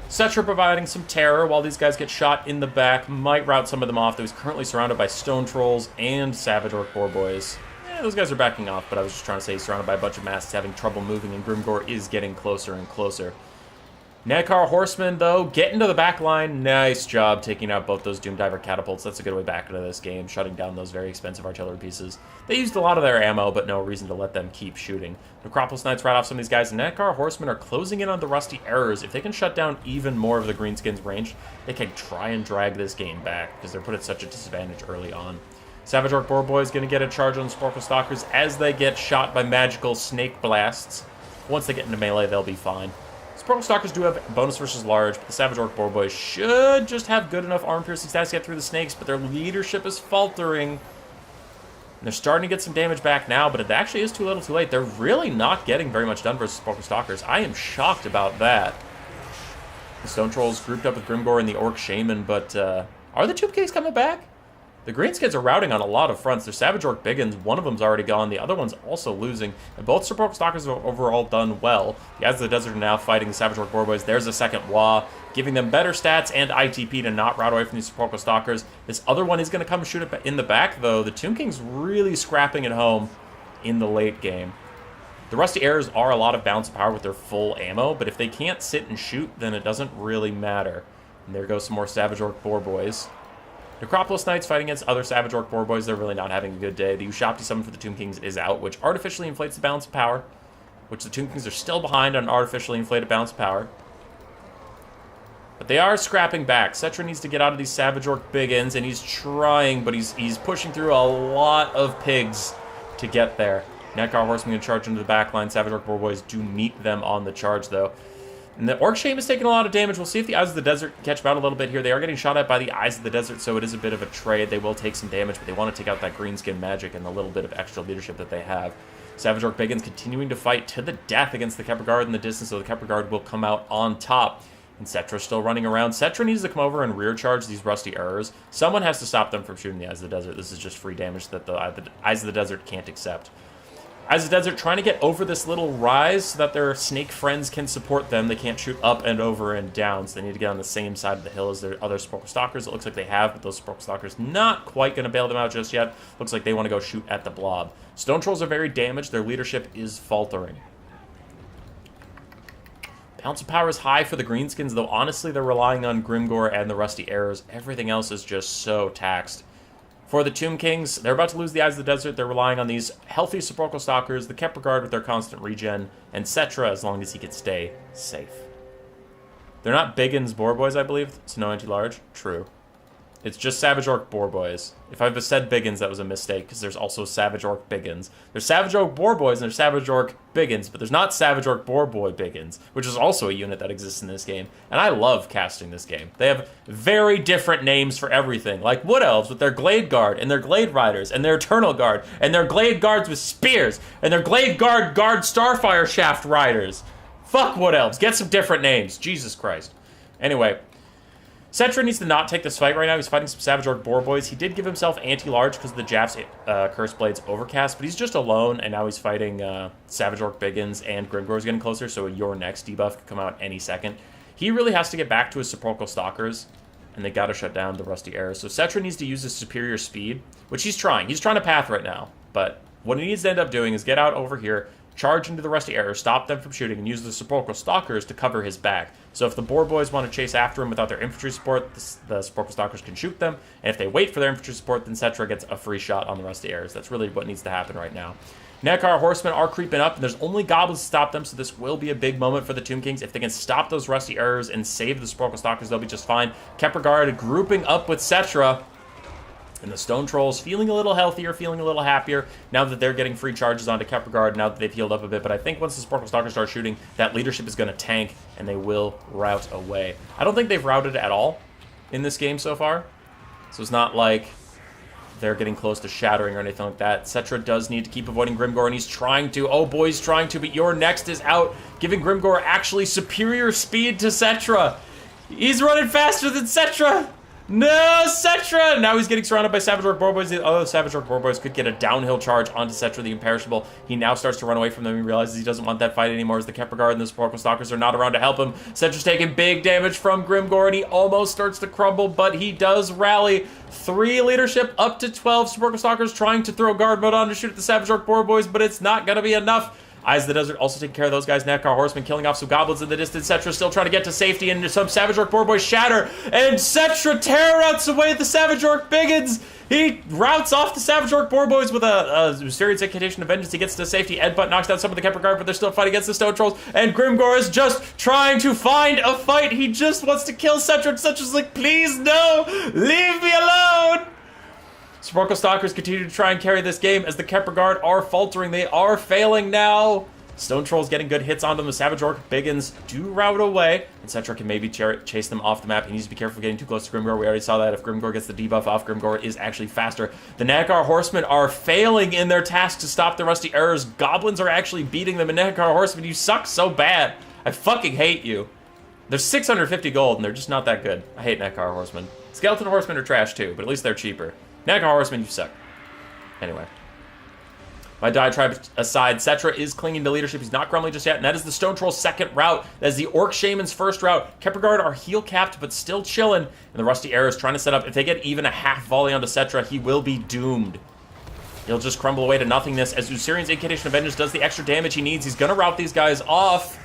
Cetra providing some terror while these guys get shot in the back. Might rout some of them off, though he's currently surrounded by Stone Trolls and Savage Orc Boarboys. Those guys are backing off, but I was just trying to say he's surrounded by a bunch of masks having trouble moving, and Grimgor is getting closer and closer. Nadkar Horsemen, though, get into the back line. Nice job taking out both those Doomdiver catapults. That's a good way back into this game, shutting down those very expensive artillery pieces. They used a lot of their ammo, but no reason to let them keep shooting. Necropolis Knights right off some of these guys, and Nadkar Horsemen are closing in on the Rusty Errors. If they can shut down even more of the Greenskins' range, they can try and drag this game back, because they're put at such a disadvantage early on. Savage Orc Boarboy is going to get a charge on the Sparkle Stalkers as they get shot by magical snake blasts. Once they get into melee, they'll be fine. Sparkle Stalkers do have bonus versus large, but the Savage Orc Boarboys should just have good enough armor-piercing stats to get through the snakes, but their leadership is faltering. And they're starting to get some damage back now, but it actually is too little too late. They're really not getting very much done versus Sparkle Stalkers. I am shocked about that. The Stone Trolls grouped up with Grimgor and the Orc Shaman, but are the Tomb Kings coming back? The Greenskins are routing on a lot of fronts. Their Savage Orc Biggins, one of them's already gone, the other one's also losing. And both Sparkle Stalkers have overall done well. The Eyes of the Desert are now fighting the Savage Orc Boarboys. There's a second Wah, giving them better stats and ITP to not rout away from these Sparkle Stalkers. This other one is going to come shoot it in the back, though. The Tomb King's really scrapping it home in the late game. The Rusty Arrows are a lot of bounce power with their full ammo, but if they can't sit and shoot, then it doesn't really matter. And there goes some more Savage Orc Boarboys. Necropolis Knights fighting against other Savage Orc Boarboys. They're really not having a good day. The Ushabti summon for the Tomb Kings is out, which artificially inflates the balance of power, which the Tomb Kings are still behind on artificially inflated balance of power. But they are scrapping back. Cetra needs to get out of these Savage Orc Biggins, and he's trying, but he's pushing through a lot of pigs to get there. Nadkar Horsemen going to charge into the back line. Savage Orc Boarboys do meet them on the charge, though. And the Orc Shame is taking a lot of damage. We'll see if the Eyes of the Desert can catch him out a little bit here. They are getting shot at by the Eyes of the Desert, so it is a bit of a trade. They will take some damage, but they want to take out that Greenskin magic and the little bit of extra leadership that they have. Savage Orc Biggins continuing to fight to the death against the Kepler Guard in the distance, so the Kepler Guard will come out on top. And Cetra's still running around. Cetra needs to come over and rear charge these Rusty Errors. Someone has to stop them from shooting the Eyes of the Desert. This is just free damage that the Eyes of the Desert can't accept. Eyes of the Desert trying to get over this little rise so that their snake friends can support them. They can't shoot up and over and down, so they need to get on the same side of the hill as their other Sparkle Stalkers. It looks like they have, but those Sparkle Stalkers not quite going to bail them out just yet. Looks like they want to go shoot at the blob. Stone Trolls are very damaged. Their leadership is faltering. Balance of power is high for the Greenskins, though honestly they're relying on Grimgor and the Rusty Arrows. Everything else is just so taxed. For the Tomb Kings, they're about to lose the Eyes of the Desert. They're relying on these healthy Sepulchral Stalkers, the Kepler Guard with their constant regen, and Cetra as long as he can stay safe. They're not Biggins Boarboys, I believe. It's no anti-large. True. It's just Savage Orc Boar Boys. If I've said Biggins, that was a mistake, because there's also Savage Orc Biggins. There's Savage Orc Boar Boys and there's Savage Orc Biggins, but there's not Savage Orc Boar Boy Biggins, which is also a unit that exists in this game. And I love casting this game. They have very different names for everything, like Wood Elves with their Glade Guard, and their Glade Riders, and their Eternal Guard, and their Glade Guards with Spears, and their Glade Guard Starfire Shaft Riders. Fuck Wood Elves. Get some different names. Jesus Christ. Anyway, Cetra needs to not take this fight right now. He's fighting some Savage Orc Boar Boys. He did give himself anti-large because of the Jaff's Curse Blade's Overcast, but he's just alone, and now he's fighting Savage Orc Biggins, and Grimgor's getting closer, so your next debuff could come out any second. He really has to get back to his Sepulchral Stalkers, and they gotta shut down the Rusty Arrows. So Cetra needs to use his superior speed, which he's trying. He's trying to path right now, but what he needs to end up doing is get out over here, charge into the Rusty Arrows, stop them from shooting, and use the Sepulchral Stalkers to cover his back. So if the Boar Boys want to chase after him without their infantry support, the Sepulchral Stalkers can shoot them. And if they wait for their infantry support, then Cetra gets a free shot on the Rusty Arrows. That's really what needs to happen right now. Nekar Horsemen are creeping up, and there's only Goblins to stop them, so this will be a big moment for the Tomb Kings. If they can stop those Rusty Arrows and save the Sepulchral Stalkers, they'll be just fine. Kepler Guard grouping up with Cetra. And the Stone Trolls feeling a little healthier, feeling a little happier, now that they're getting free charges onto Kepler Guard, now that they've healed up a bit. But I think once the Sepulchral Stalkers start shooting, that leadership is going to tank, and they will rout away. I don't think they've routed at all in this game so far. So it's not like they're getting close to shattering or anything like that. Cetra does need to keep avoiding Grimgor, and he's trying to. Oh boy, he's trying to, but your next is out, giving Grimgor actually superior speed to Cetra. He's running faster than Cetra. No, Cetra! Now he's getting surrounded by Savage Orc Boar Boys. The other Savage Orc Boar Boys could get a downhill charge onto Cetra, the Imperishable. He now starts to run away from them. He realizes he doesn't want that fight anymore as the Kepler Guard and the Sepulchral Stalkers are not around to help him. Cetra's taking big damage from Grimgor, and he almost starts to crumble, but he does rally. 3 leadership up to 12 Sepulchral Stalkers trying to throw guard mode on to shoot at the Savage Orc Boar Boys, but it's not going to be enough. Eyes of the Desert also taking care of those guys. Nekar Horseman killing off some goblins in the distance. Cetra still trying to get to safety, and some Savage Orc Boar Boys shatter. And Cetra terror routes away the Savage Orc Biggins. He routes off the Savage Orc Boar Boys with a Mysterious Incantation of Vengeance. He gets to safety. Edbutt knocks down some of the Kepler Guard, but they're still fighting against the Stone Trolls. And Grimgor is just trying to find a fight. He just wants to kill Cetra. Cetra's like, please no, leave me alone. Sepulchral Stalkers continue to try and carry this game as the Kepler Guard are faltering. They are failing now. Stone Trolls getting good hits on them. The Savage Orc Biggins do rout away, and Cetra can maybe chase them off the map. He needs to be careful getting too close to Grimgor. We already saw that. If Grimgor gets the debuff off, Grimgor is actually faster. The Nekar Horsemen are failing in their task to stop the Rusty Arrows. Goblins are actually beating them, and Nekar Horsemen, you suck so bad. I fucking hate you. They're 650 gold, and they're just not that good. I hate Nekar Horsemen. Skeleton Horsemen are trash too, but at least they're cheaper. Nekar Horsemen, you suck. Anyway. My diatribe aside, Cetra is clinging to leadership. He's not grumbling just yet, and that is the Stone Troll's second route. That is the Orc Shaman's first route. Kepler Guard are heal capped, but still chilling. And the Rusty Arrows trying to set up. If they get even a half volley onto Cetra, he will be doomed. He'll just crumble away to nothingness as Usurian's Incantation of Vengeance does the extra damage he needs. He's going to rout these guys off.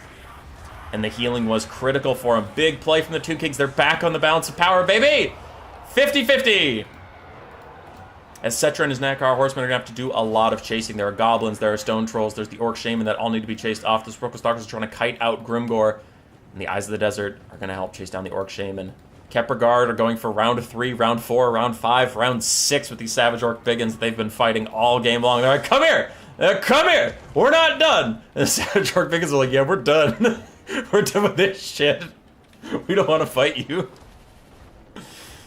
And the healing was critical for him. Big play from the Tomb Kings. They're back on the balance of power, baby! 50-50! As Cetra and his Nekar Horsemen are going to have to do a lot of chasing. There are Goblins, there are Stone Trolls, there's the Orc Shaman that all need to be chased off. The Sepulchral Stalkers are trying to kite out Grimgor. And the Eyes of the Desert are going to help chase down the Orc Shaman. Kepler Guard are going for round 3, round 4, round 5, round 6 with these Savage Orc Biggins that they've been fighting all game long. They're like, come here! Come here! We're not done! And the Savage Orc Biggins are like, yeah, we're done. We're done with this shit. We don't want to fight you.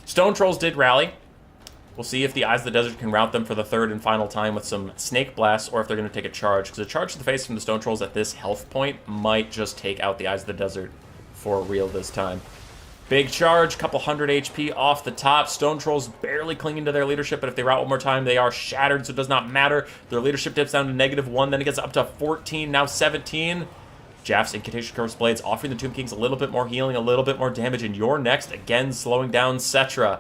Stone Trolls did rally. We'll see if the Eyes of the Desert can rout them for the third and final time with some Snake Blasts, or if they're going to take a charge. Because a charge to the face from the Stone Trolls at this health point might just take out the Eyes of the Desert for real this time. Big charge, couple hundred HP off the top. Stone Trolls barely clinging to their leadership, but if they rout one more time, they are shattered, so it does not matter. Their leadership dips down to -1, then it gets up to 14, now 17. Jaff's Incantation Curse Blades offering the Tomb Kings a little bit more healing, a little bit more damage, and you're next, again slowing down Cetra.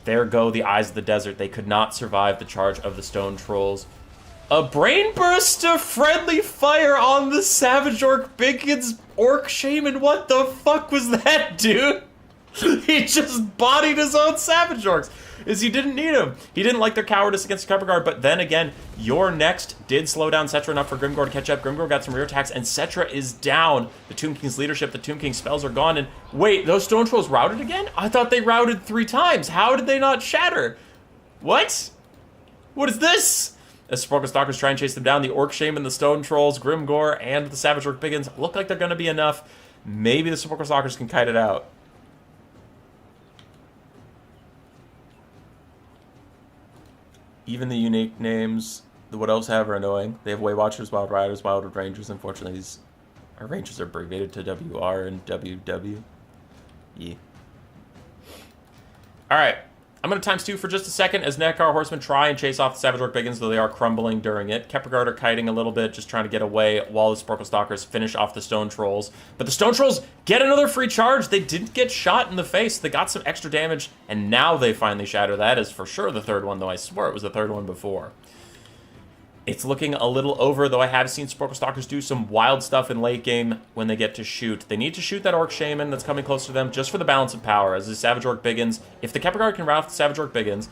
There go the Eyes of the Desert. They could not survive the charge of the Stone Trolls. A brain burst of friendly fire on the Savage Orc Biggins Orc Shaman. What the fuck was that, dude? He just bodied his own Savage Orcs. Is he didn't need him. He didn't like their cowardice against the Cover Guard, but then again, your next did slow down Cetra enough for Grimgor to catch up. Grimgor got some rear attacks, and Cetra is down. The Tomb King's leadership, the Tomb King's spells are gone, and wait, those Stone Trolls routed again? I thought they routed 3 times. How did they not shatter? What? What is this? As Sepulchral Stalkers try and chase them down, the Orc Shaman, the Stone Trolls, Grimgor, and the Savage Orc Biggins look like they're going to be enough. Maybe the Sepulchral Stalkers can kite it out. Even the unique names the Wood Elves have are annoying. They have Way Watchers, Wild Riders, Wildwood Rangers. Unfortunately, our Rangers are abbreviated to WR and WW. Yeah. Alright. I'm going to ×2 for just a second as Nekar Horsemen try and chase off the Savage Orc Biggins, though they are crumbling during it. Kepragard are kiting a little bit, just trying to get away while the Sepulchral Stalkers finish off the Stone Trolls. But the Stone Trolls get another free charge. They didn't get shot in the face. They got some extra damage, and now they finally shatter. That is for sure the third one, though I swore it was the third one before. It's looking a little over, though I have seen Sepulchral Stalkers do some wild stuff in late game when they get to shoot. They need to shoot that Orc Shaman that's coming close to them just for the balance of power. As the Savage Orc Biggins, if the Kepragard can route the Savage Orc Biggins,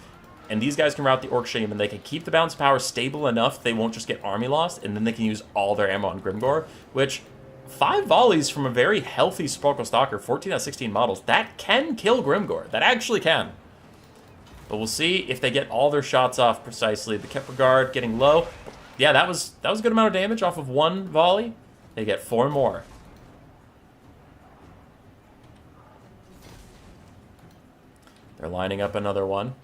and these guys can route the Orc Shaman, they can keep the balance of power stable enough they won't just get army lost, and then they can use all their ammo on Grimgor, which 5 volleys from a very healthy Sepulchral Stalker, 14 out of 16 models, that can kill Grimgor. That actually can. But we'll see if they get all their shots off precisely. The Kepragard getting low. Yeah, that was a good amount of damage off of 1 volley. They get 4 more. They're lining up another one.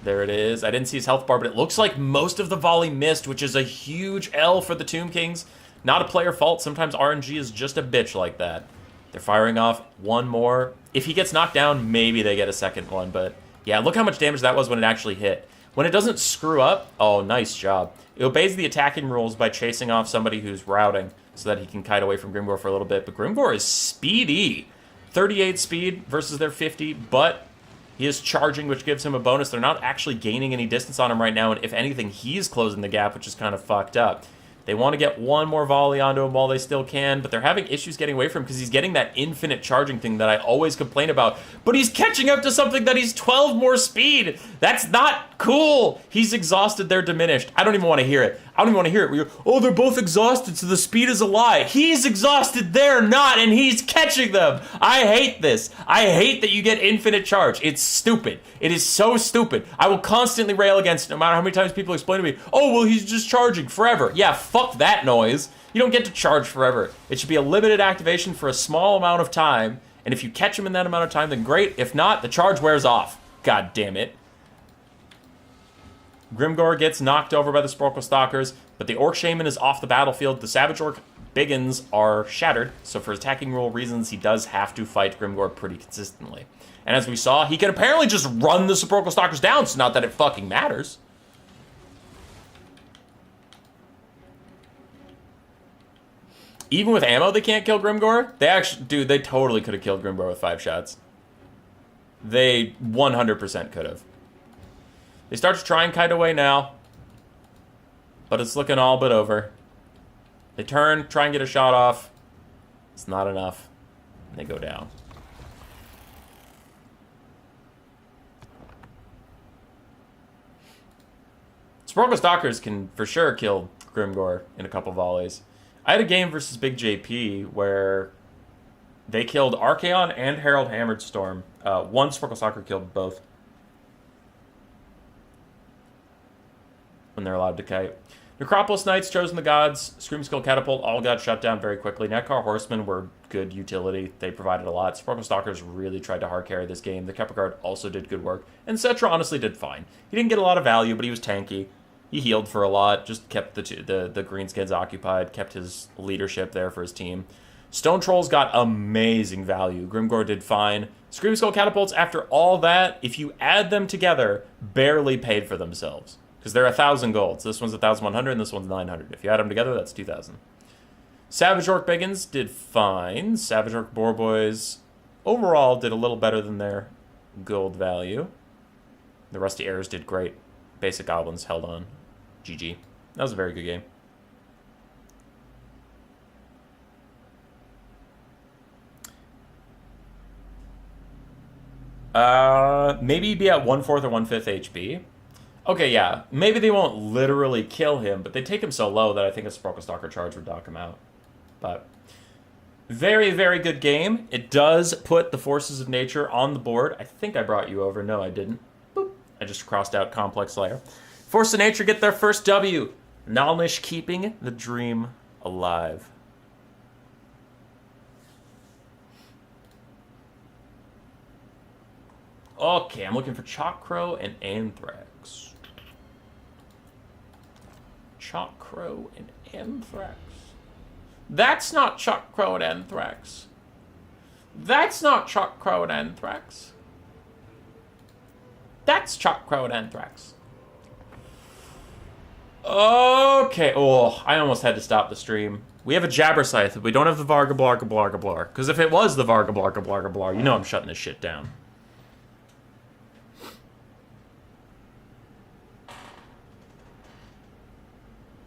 There it is. I didn't see his health bar, but it looks like most of the volley missed, which is a huge L for the Tomb Kings. Not a player fault. Sometimes RNG is just a bitch like that. They're firing off 1 more. If he gets knocked down, maybe they get a second one. But yeah, look how much damage that was when it actually hit. When it doesn't screw up, oh, nice job. It obeys the attacking rules by chasing off somebody who's routing so that he can kite away from Grimgor for a little bit. But Grimgor is speedy. 38 speed versus their 50, but he is charging, which gives him a bonus. They're not actually gaining any distance on him right now, and if anything, he's closing the gap, which is kind of fucked up. They want to get 1 more volley onto him while they still can, but they're having issues getting away from him because he's getting that infinite charging thing that I always complain about. But he's catching up to something that he's 12 more speed. That's not cool. He's exhausted. They're diminished. I don't even want to hear it. I don't even want to hear it. We go, oh, they're both exhausted, so the speed is a lie. He's exhausted. They're not, and he's catching them. I hate this. I hate that you get infinite charge. It's stupid. It is so stupid. I will constantly rail against it, no matter how many times people explain to me, oh, well, he's just charging forever. Yeah, fuck that noise. You don't get to charge forever. It should be a limited activation for a small amount of time, and if you catch him in that amount of time, then great. If not, the charge wears off. God damn it. Grimgor gets knocked over by the Sepulchral Stalkers, but the Orc Shaman is off the battlefield. The Savage Orc Biggins are shattered, so for attacking rule reasons, he does have to fight Grimgor pretty consistently. And as we saw, he can apparently just run the Sepulchral Stalkers down, so not that it fucking matters. Even with ammo, they can't kill Grimgor? They actually, dude, they totally could have killed Grimgor with 5 shots. They 100% could have. They start to try and kite away now, but it's looking all but over. They turn, try and get a shot off. It's not enough, and they go down. Sepulchral Stalkers can for sure kill Grimgor in a couple volleys. I had a game versus Big JP where they killed Archaon and Herald Hammered Storm. 1 Sepulchral Stalker killed both when they're allowed to kite. Necropolis Knights, Chosen the Gods, Screamskull Catapult all got shut down very quickly. Nekar Horsemen were good utility. They provided a lot. Sepulchral Stalkers really tried to hard carry this game. The Kepragard also did good work. And Cetra honestly did fine. He didn't get a lot of value, but he was tanky. He healed for a lot, just kept the Greenskins occupied, kept his leadership there for his team. Stone Trolls got amazing value. Grimgor did fine. Screamskull Catapults, after all that, if you add them together, barely paid for themselves. Because they're 1,000 golds. This one's 1,100 and this one's 900. If you add them together, that's 2,000. Savage Orc Biggins did fine. Savage Orc Boar Boys overall did a little better than their gold value. The Rusty Arrows did great. Basic Goblins held on. GG. That was a very good game. Maybe be at 1/4 or 1/5 HP. Okay, yeah. Maybe they won't literally kill him, but they take him so low that I think a Sprockle Stalker charge would knock him out. But very, very good game. It does put the Forces of Nature on the board. I think I brought you over. No, I didn't. Boop. I just crossed out Complex Layer. Force of Nature get their first W. Nalnish keeping the dream alive. Okay, I'm looking for Chalk-Crow and Anthrax. Chalk-Crow and Anthrax. That's not Chalk-Crow and Anthrax. That's not Chalk-Crow and Anthrax. That's Chalk-Crow and Anthrax. Okay. Oh, I almost had to stop the stream. We have a Jabberscythe, but we don't have the Varga Blarga Blarga Blar. Because if it was the Varga Blarga Blarga Blar, you know I'm shutting this shit down.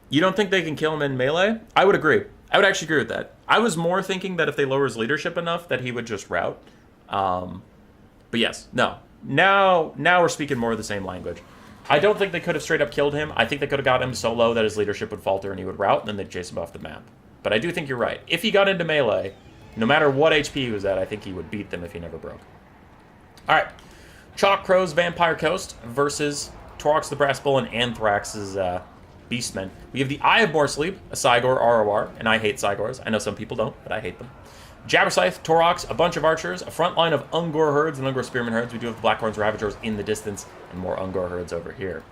You don't think they can kill him in melee? I would agree. I would actually agree with that. I was more thinking that if they lower his leadership enough, that he would just rout. But yes, no. Now we're speaking more of the same language. I don't think they could have straight up killed him. I think they could have got him so low that his leadership would falter and he would rout, and then they'd chase him off the map. But I do think you're right. If he got into melee, no matter what HP he was at, I think he would beat them if he never broke. Alright. Chalk-Crow's Vampire Coast versus Torox the Brass Bull and Anthrax's Beastmen. We have the Eye of Morsleep, a Cygor ROR, and I hate Cygors. I know some people don't, but I hate them. Jabberscythe, Torox, a bunch of archers, a front line of Ungor herds and Ungor spearman herds. We do have the Blackhorns Ravagers in the distance, and more Ungor herds over here.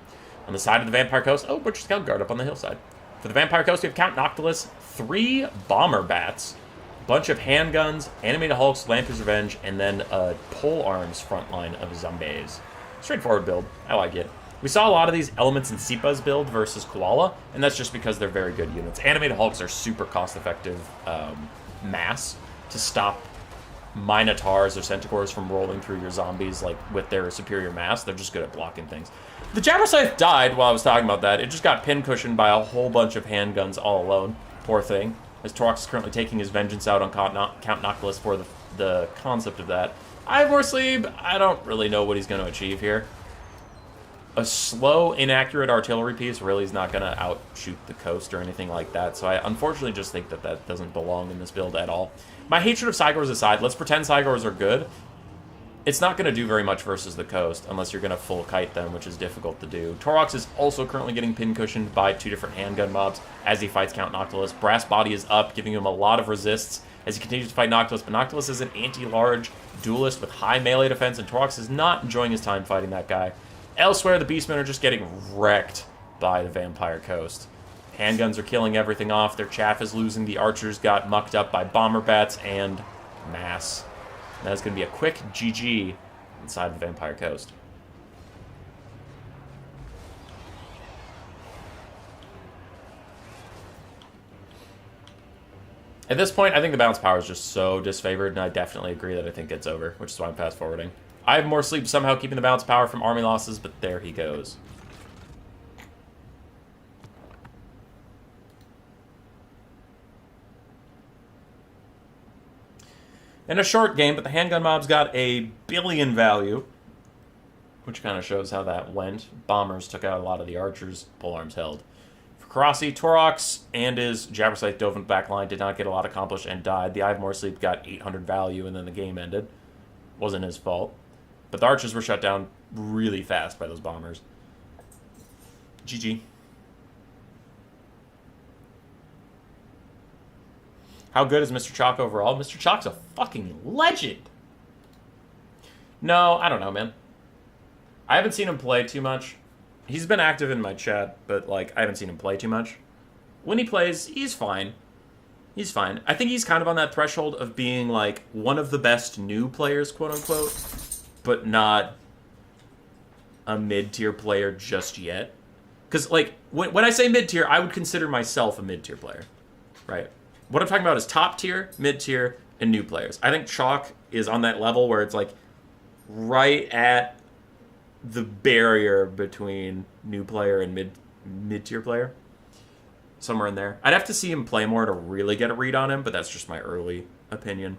On the side of the Vampire Coast, oh, Butcher Scout Guard up on the hillside. For the Vampire Coast, we have Count Noctilus, 3 Bomber Bats, a bunch of handguns, Animated Hulks, Lamper's Revenge, and then a Pole Arms front line of zombies. Straightforward build. I like it. We saw a lot of these Elements in Sipa's build versus Koala, and that's just because they're very good units. Animated Hulks are super cost-effective mass to stop Minotaurs or Centaurs from rolling through your zombies like with their superior mass. They're just good at blocking things. The Jabberscythe died while I was talking about that. It just got pincushioned by a whole bunch of handguns all alone. Poor thing. As Torox is currently taking his vengeance out on Count Noctilus for the concept of that. Eye of Morsleep, I don't really know what he's going to achieve here. A slow, inaccurate artillery piece really is not going to outshoot the coast or anything like that, so I unfortunately just think that that doesn't belong in this build at all. My hatred of Cygors aside, let's pretend Cygors are good. It's not going to do very much versus the coast, unless you're going to full kite them, which is difficult to do. Torox is also currently getting pin-cushioned by 2 different handgun mobs as he fights Count Noctilus. Brass Body is up, giving him a lot of resists as he continues to fight Noctilus, but Noctilus is an anti-large duelist with high melee defense, and Torox is not enjoying his time fighting that guy. Elsewhere, the Beastmen are just getting wrecked by the Vampire Coast. Handguns are killing everything off. Their chaff is losing. The archers got mucked up by Bomber Bats and Mass. And that's going to be a quick GG inside the Vampire Coast. At this point, I think the bounce power is just so disfavored, and I definitely agree that I think it's over, which is why I'm fast-forwarding. I have Morsleep somehow keeping the bounce power from army losses, but there he goes. In a short game, but the handgun mobs got a billion value, which kind of shows how that went. Bombers took out a lot of the archers, polearms held. For Karasi, Torox and his Jabberscythe dove in the back line, did not get a lot accomplished and died. The Eye of Morsleep got 800 value, and then the game ended. Wasn't his fault. But the archers were shut down really fast by those bombers. GG. How good is Mr. Chalk overall? Mr. Chalk's a fucking legend. No, I don't know, man. I haven't seen him play too much. He's been active in my chat, but, like, I haven't seen him play too much. When he plays, he's fine. He's fine. I think he's kind of on that threshold of being, like, one of the best new players, quote-unquote, but not a mid-tier player just yet. Because, like, when I say mid-tier, I would consider myself a mid-tier player, right? What I'm talking about is top-tier, mid-tier, and new players. I think Chalk is on that level where it's, like, right at the barrier between new player and mid-tier player. Somewhere in there. I'd have to see him play more to really get a read on him, but that's just my early opinion.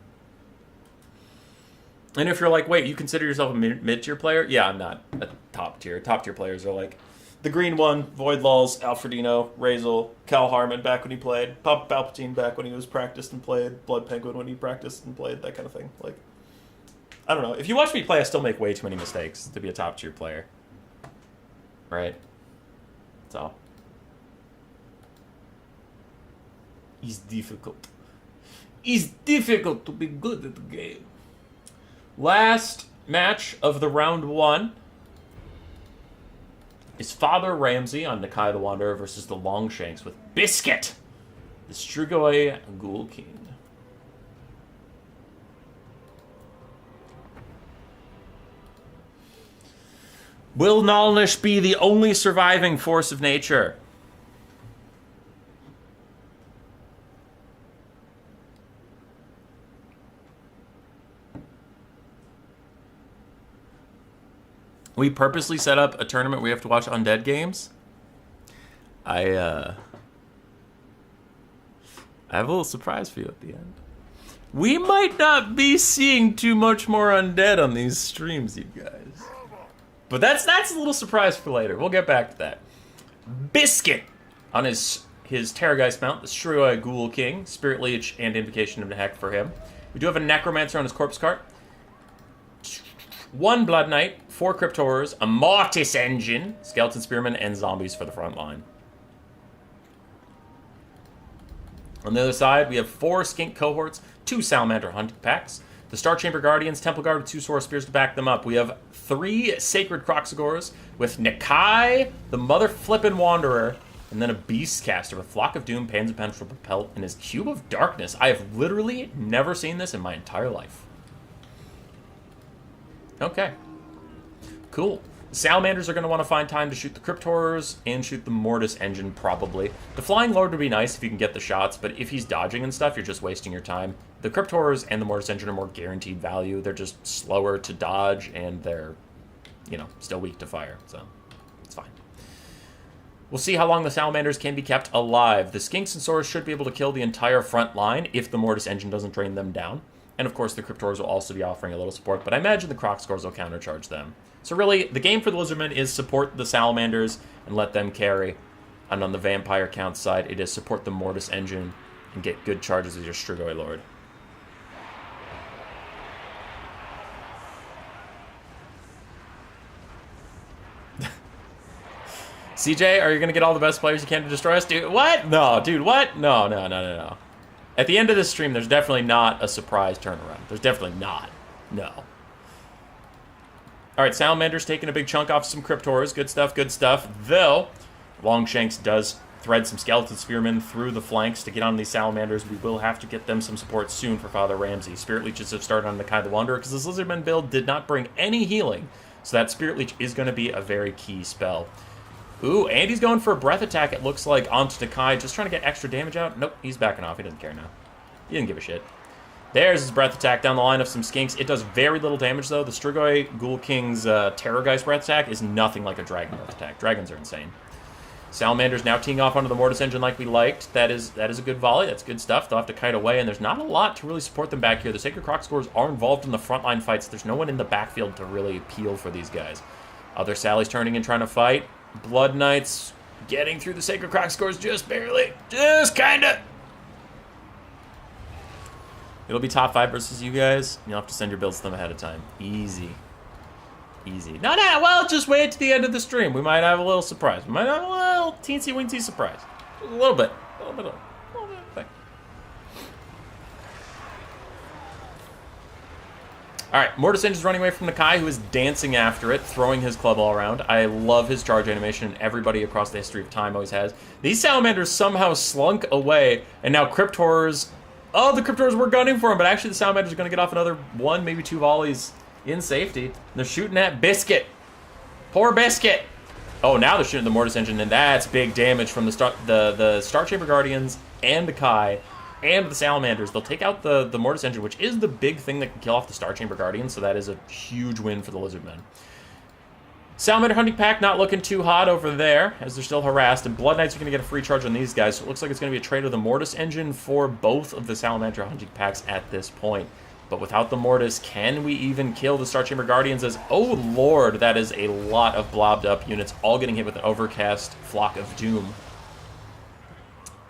And if you're like, wait, you consider yourself a mid-tier player? Yeah, I'm not a top tier. Top tier players are like the green one, Void Lulz, Alfredino, Razel, Cal Harmon back when he played, Papa Palpatine back when he was practiced and played, Blood Penguin when he practiced and played, that kind of thing. Like, I don't know. If you watch me play, I still make way too many mistakes to be a top tier player. Right? So. It's difficult. It's difficult to be good at the game. Last match of the round 1 is Father Ramsey on Nakai the Wanderer versus the Longshanks with Biscuit, the Strigoi Ghoul King. Will Nalnish be the only surviving force of nature? We purposely set up a tournament where we have to watch Undead games. I have a little surprise for you at the end. We might not be seeing too much more Undead on these streams, you guys. But that's a little surprise for later. We'll get back to that. Biscuit on his Terrorgeist mount, the Strigoi Ghoul King, Spirit Leech, and Invocation of Nehek for him. We do have a Necromancer on his corpse cart. 1 Blood Knight, 4 Crypt Horrors, a Mortis Engine, Skeleton Spearmen, and Zombies for the front line. On the other side, we have 4 Skink Cohorts, 2 Salamander Hunting Packs, the Star Chamber Guardians, Temple Guard with 2 Soar Spears to back them up. We have 3 Sacred Croxagores with Nakai, the Mother Flippin' Wanderer, and then a Beastcaster with Flock of Doom, Panzer Penetrable Pelt, and his Cube of Darkness. I have literally never seen this in my entire life. Okay. Cool. The Salamanders are going to want to find time to shoot the Crypt Horrors and shoot the Mortis Engine, probably. The Flying Lord would be nice if you can get the shots, but if he's dodging and stuff, you're just wasting your time. The Crypt Horrors and the Mortis Engine are more guaranteed value. They're just slower to dodge, and they're, you know, still weak to fire, so it's fine. We'll see how long the Salamanders can be kept alive. The Skinks and Saurs should be able to kill the entire front line if the Mortis Engine doesn't drain them down. And of course, the Crypt Horrors will also be offering a little support, but I imagine the Croxagores will countercharge them. So really, the game for the Lizardmen is support the Salamanders and let them carry. And on the Vampire Count side, it is support the Mortis Engine and get good charges with your Strigoi Lord. CJ, are you going to get all the best players you can to destroy us? Dude, what? No, dude, what? No. At the end of this stream, there's definitely not a surprise turnaround. There's definitely not. No. All right, Salamander's taking a big chunk off some Crypt Horrors. Good stuff, good stuff. Though, Longshanks does thread some Skeleton Spearmen through the flanks to get on these Salamanders. We will have to get them some support soon for Father Ramsey. Spirit Leeches have started on Nakai the Wanderer because this Lizardman build did not bring any healing. So that Spirit Leech is going to be a very key spell. Ooh, and he's going for a breath attack, it looks like, onto Nakai, just trying to get extra damage out. Nope, he's backing off. He doesn't care now. He didn't give a shit. There's his breath attack down the line of some Skinks. It does very little damage, though. The Strigoi Ghoul King's Terrorgeist breath attack is nothing like a Dragon breath attack. Dragons are insane. Salamander's now teeing off onto the Mortis Engine like we liked. That is a good volley. That's good stuff. They'll have to kite away, and there's not a lot to really support them back here. The Sacred Croxagores are involved in the frontline fights. There's no one in the backfield to really peel for these guys. Other Sally's turning and trying to fight. Blood Knights getting through the Sacred Croxagores just barely. Just kinda. It'll be top 5 versus you guys. You'll have to send your builds to them ahead of time. Easy. Easy. No, well, just wait to the end of the stream. We might have a little surprise. We might have a little teensy-weensy surprise. A little bit of thing. Alright, Mortis Engine's running away from Nakai, who is dancing after it, throwing his club all around. I love his charge animation, and everybody across the history of time always has. These Salamanders somehow slunk away, and now Crypt Horrors... Oh, the Crypt Horrors were gunning for him, but actually the Salamanders are going to get off another 1, maybe 2 volleys in safety. They're shooting at Biscuit. Poor Biscuit. Oh, now they're shooting at the Mortis Engine, and that's big damage from the Star Chamber Guardians and the Kai and the Salamanders. They'll take out the Mortis Engine, which is the big thing that can kill off the Star Chamber Guardians, so that is a huge win for the Lizardmen. Salamander Hunting Pack not looking too hot over there, as they're still harassed, and Blood Knights are going to get a free charge on these guys, so it looks like it's going to be a trade of the Mortis Engine for both of the Salamander Hunting Packs at this point. But without the Mortis, can we even kill the Star Chamber Guardians? As, oh lord, that is a lot of blobbed up units, all getting hit with an overcast Flock of Doom.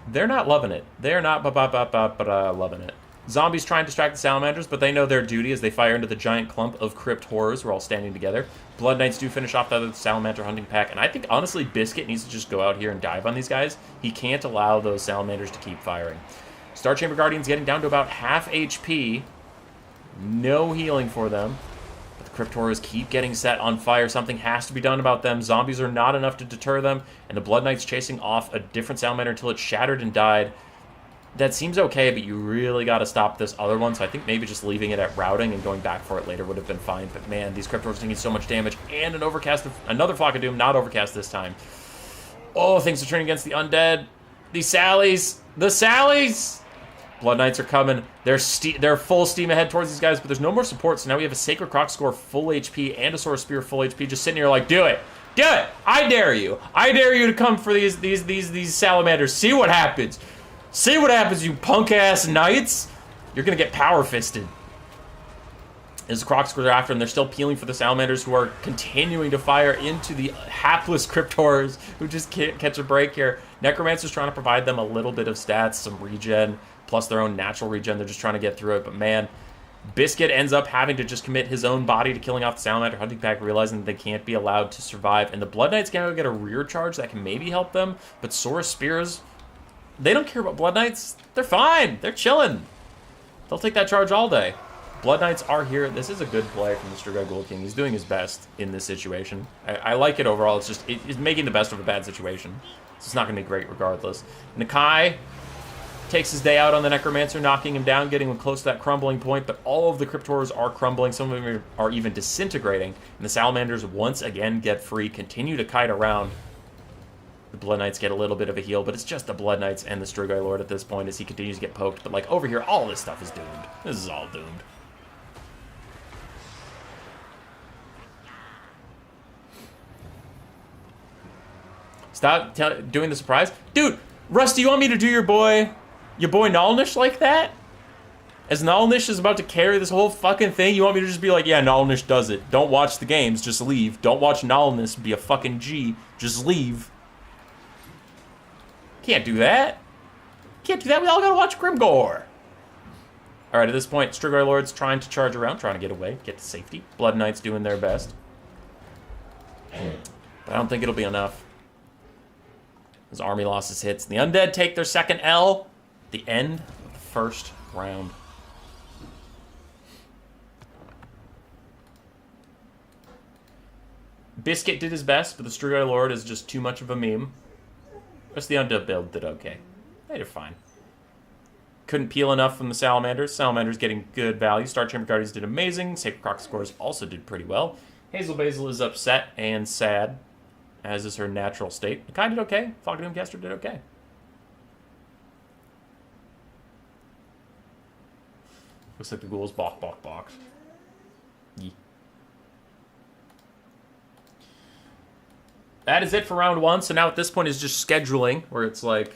They're not loving it. They're not loving it. Zombies try and distract the Salamanders, but they know their duty as they fire into the giant clump of Crypt Horrors who are all standing together. Blood Knights do finish off the other Salamander hunting pack, and I think, honestly, Biscuit needs to just go out here and dive on these guys. He can't allow those Salamanders to keep firing. Star Chamber Guardians getting down to about half HP. No healing for them. But the Crypt Horrors keep getting set on fire. Something has to be done about them. Zombies are not enough to deter them, and the Blood Knights chasing off a different Salamander until it shattered and died. That seems okay, but you really got to stop this other one, so I think maybe just leaving it at routing and going back for it later would have been fine. But man, these Crypt Horrors are taking so much damage, and an overcast, another Flock of Doom, not overcast this time. Oh, things are turning against the Undead. These Sallies! The Sallies! Blood Knights are coming. They're full steam ahead towards these guys, but there's no more support, so now we have a Sacred Croc Score full HP and a Sword of Spear full HP, just sitting here like, do it! Do it! I dare you! I dare you to come for these Salamanders. See what happens! See what happens, you punk-ass knights! You're gonna get power-fisted. As the Crocs are after them, they're still peeling for the Salamanders, who are continuing to fire into the hapless Crypt Horrors, who just can't catch a break here. Necromancer's trying to provide them a little bit of stats, some regen, plus their own natural regen. They're just trying to get through it, but man, Biscuit ends up having to just commit his own body to killing off the Salamander hunting pack, realizing that they can't be allowed to survive. And the Blood Knights can get a rear charge that can maybe help them, but Sora Spears, they don't care about Blood Knights. They're fine. They're chilling. They'll take that charge all day. Blood Knights are here. This is a good play from the Strigoi Ghoul King. He's doing his best in this situation. I like it overall. It's just, it's making the best of a bad situation. So it's not going to be great regardless. Nakai takes his day out on the Necromancer, knocking him down, getting him close to that crumbling point, but all of the Crypt Horrors are crumbling. Some of them are even disintegrating, and the Salamanders once again get free, continue to kite around. The Blood Knights get a little bit of a heal, but it's just the Blood Knights and the Strigoi Lord at this point as he continues to get poked. But like over here, all this stuff is doomed. This is all doomed. Stop doing the surprise. Dude, Rusty, you want me to do your boy Nalnish like that? As Nalnish is about to carry this whole fucking thing, you want me to just be like, yeah, Nalnish does it. Don't watch the games, just leave. Don't watch Nalnish be a fucking G, just leave. Can't do that. Can't do that. We all gotta watch Grimgore. Alright, at this point, Strigoi Lord's trying to charge around, trying to get away, get to safety. Blood Knights doing their best. But I don't think it'll be enough. His army losses hits. The Undead take their second L at the end of the first round. Biscuit did his best, but the Strigoi Lord is just too much of a meme. Just the Undead build did okay. They did fine. Couldn't peel enough from the Salamanders. Salamanders getting good value. Star Chamber Guardians did amazing. Sacred Croc Scores also did pretty well. Hazel Basil is upset and sad, as is her natural state. Nakai did okay. Flock of Doomcaster did okay. Looks like the ghouls box. Yee. That is it for round one. So now at this point is just scheduling, where it's like,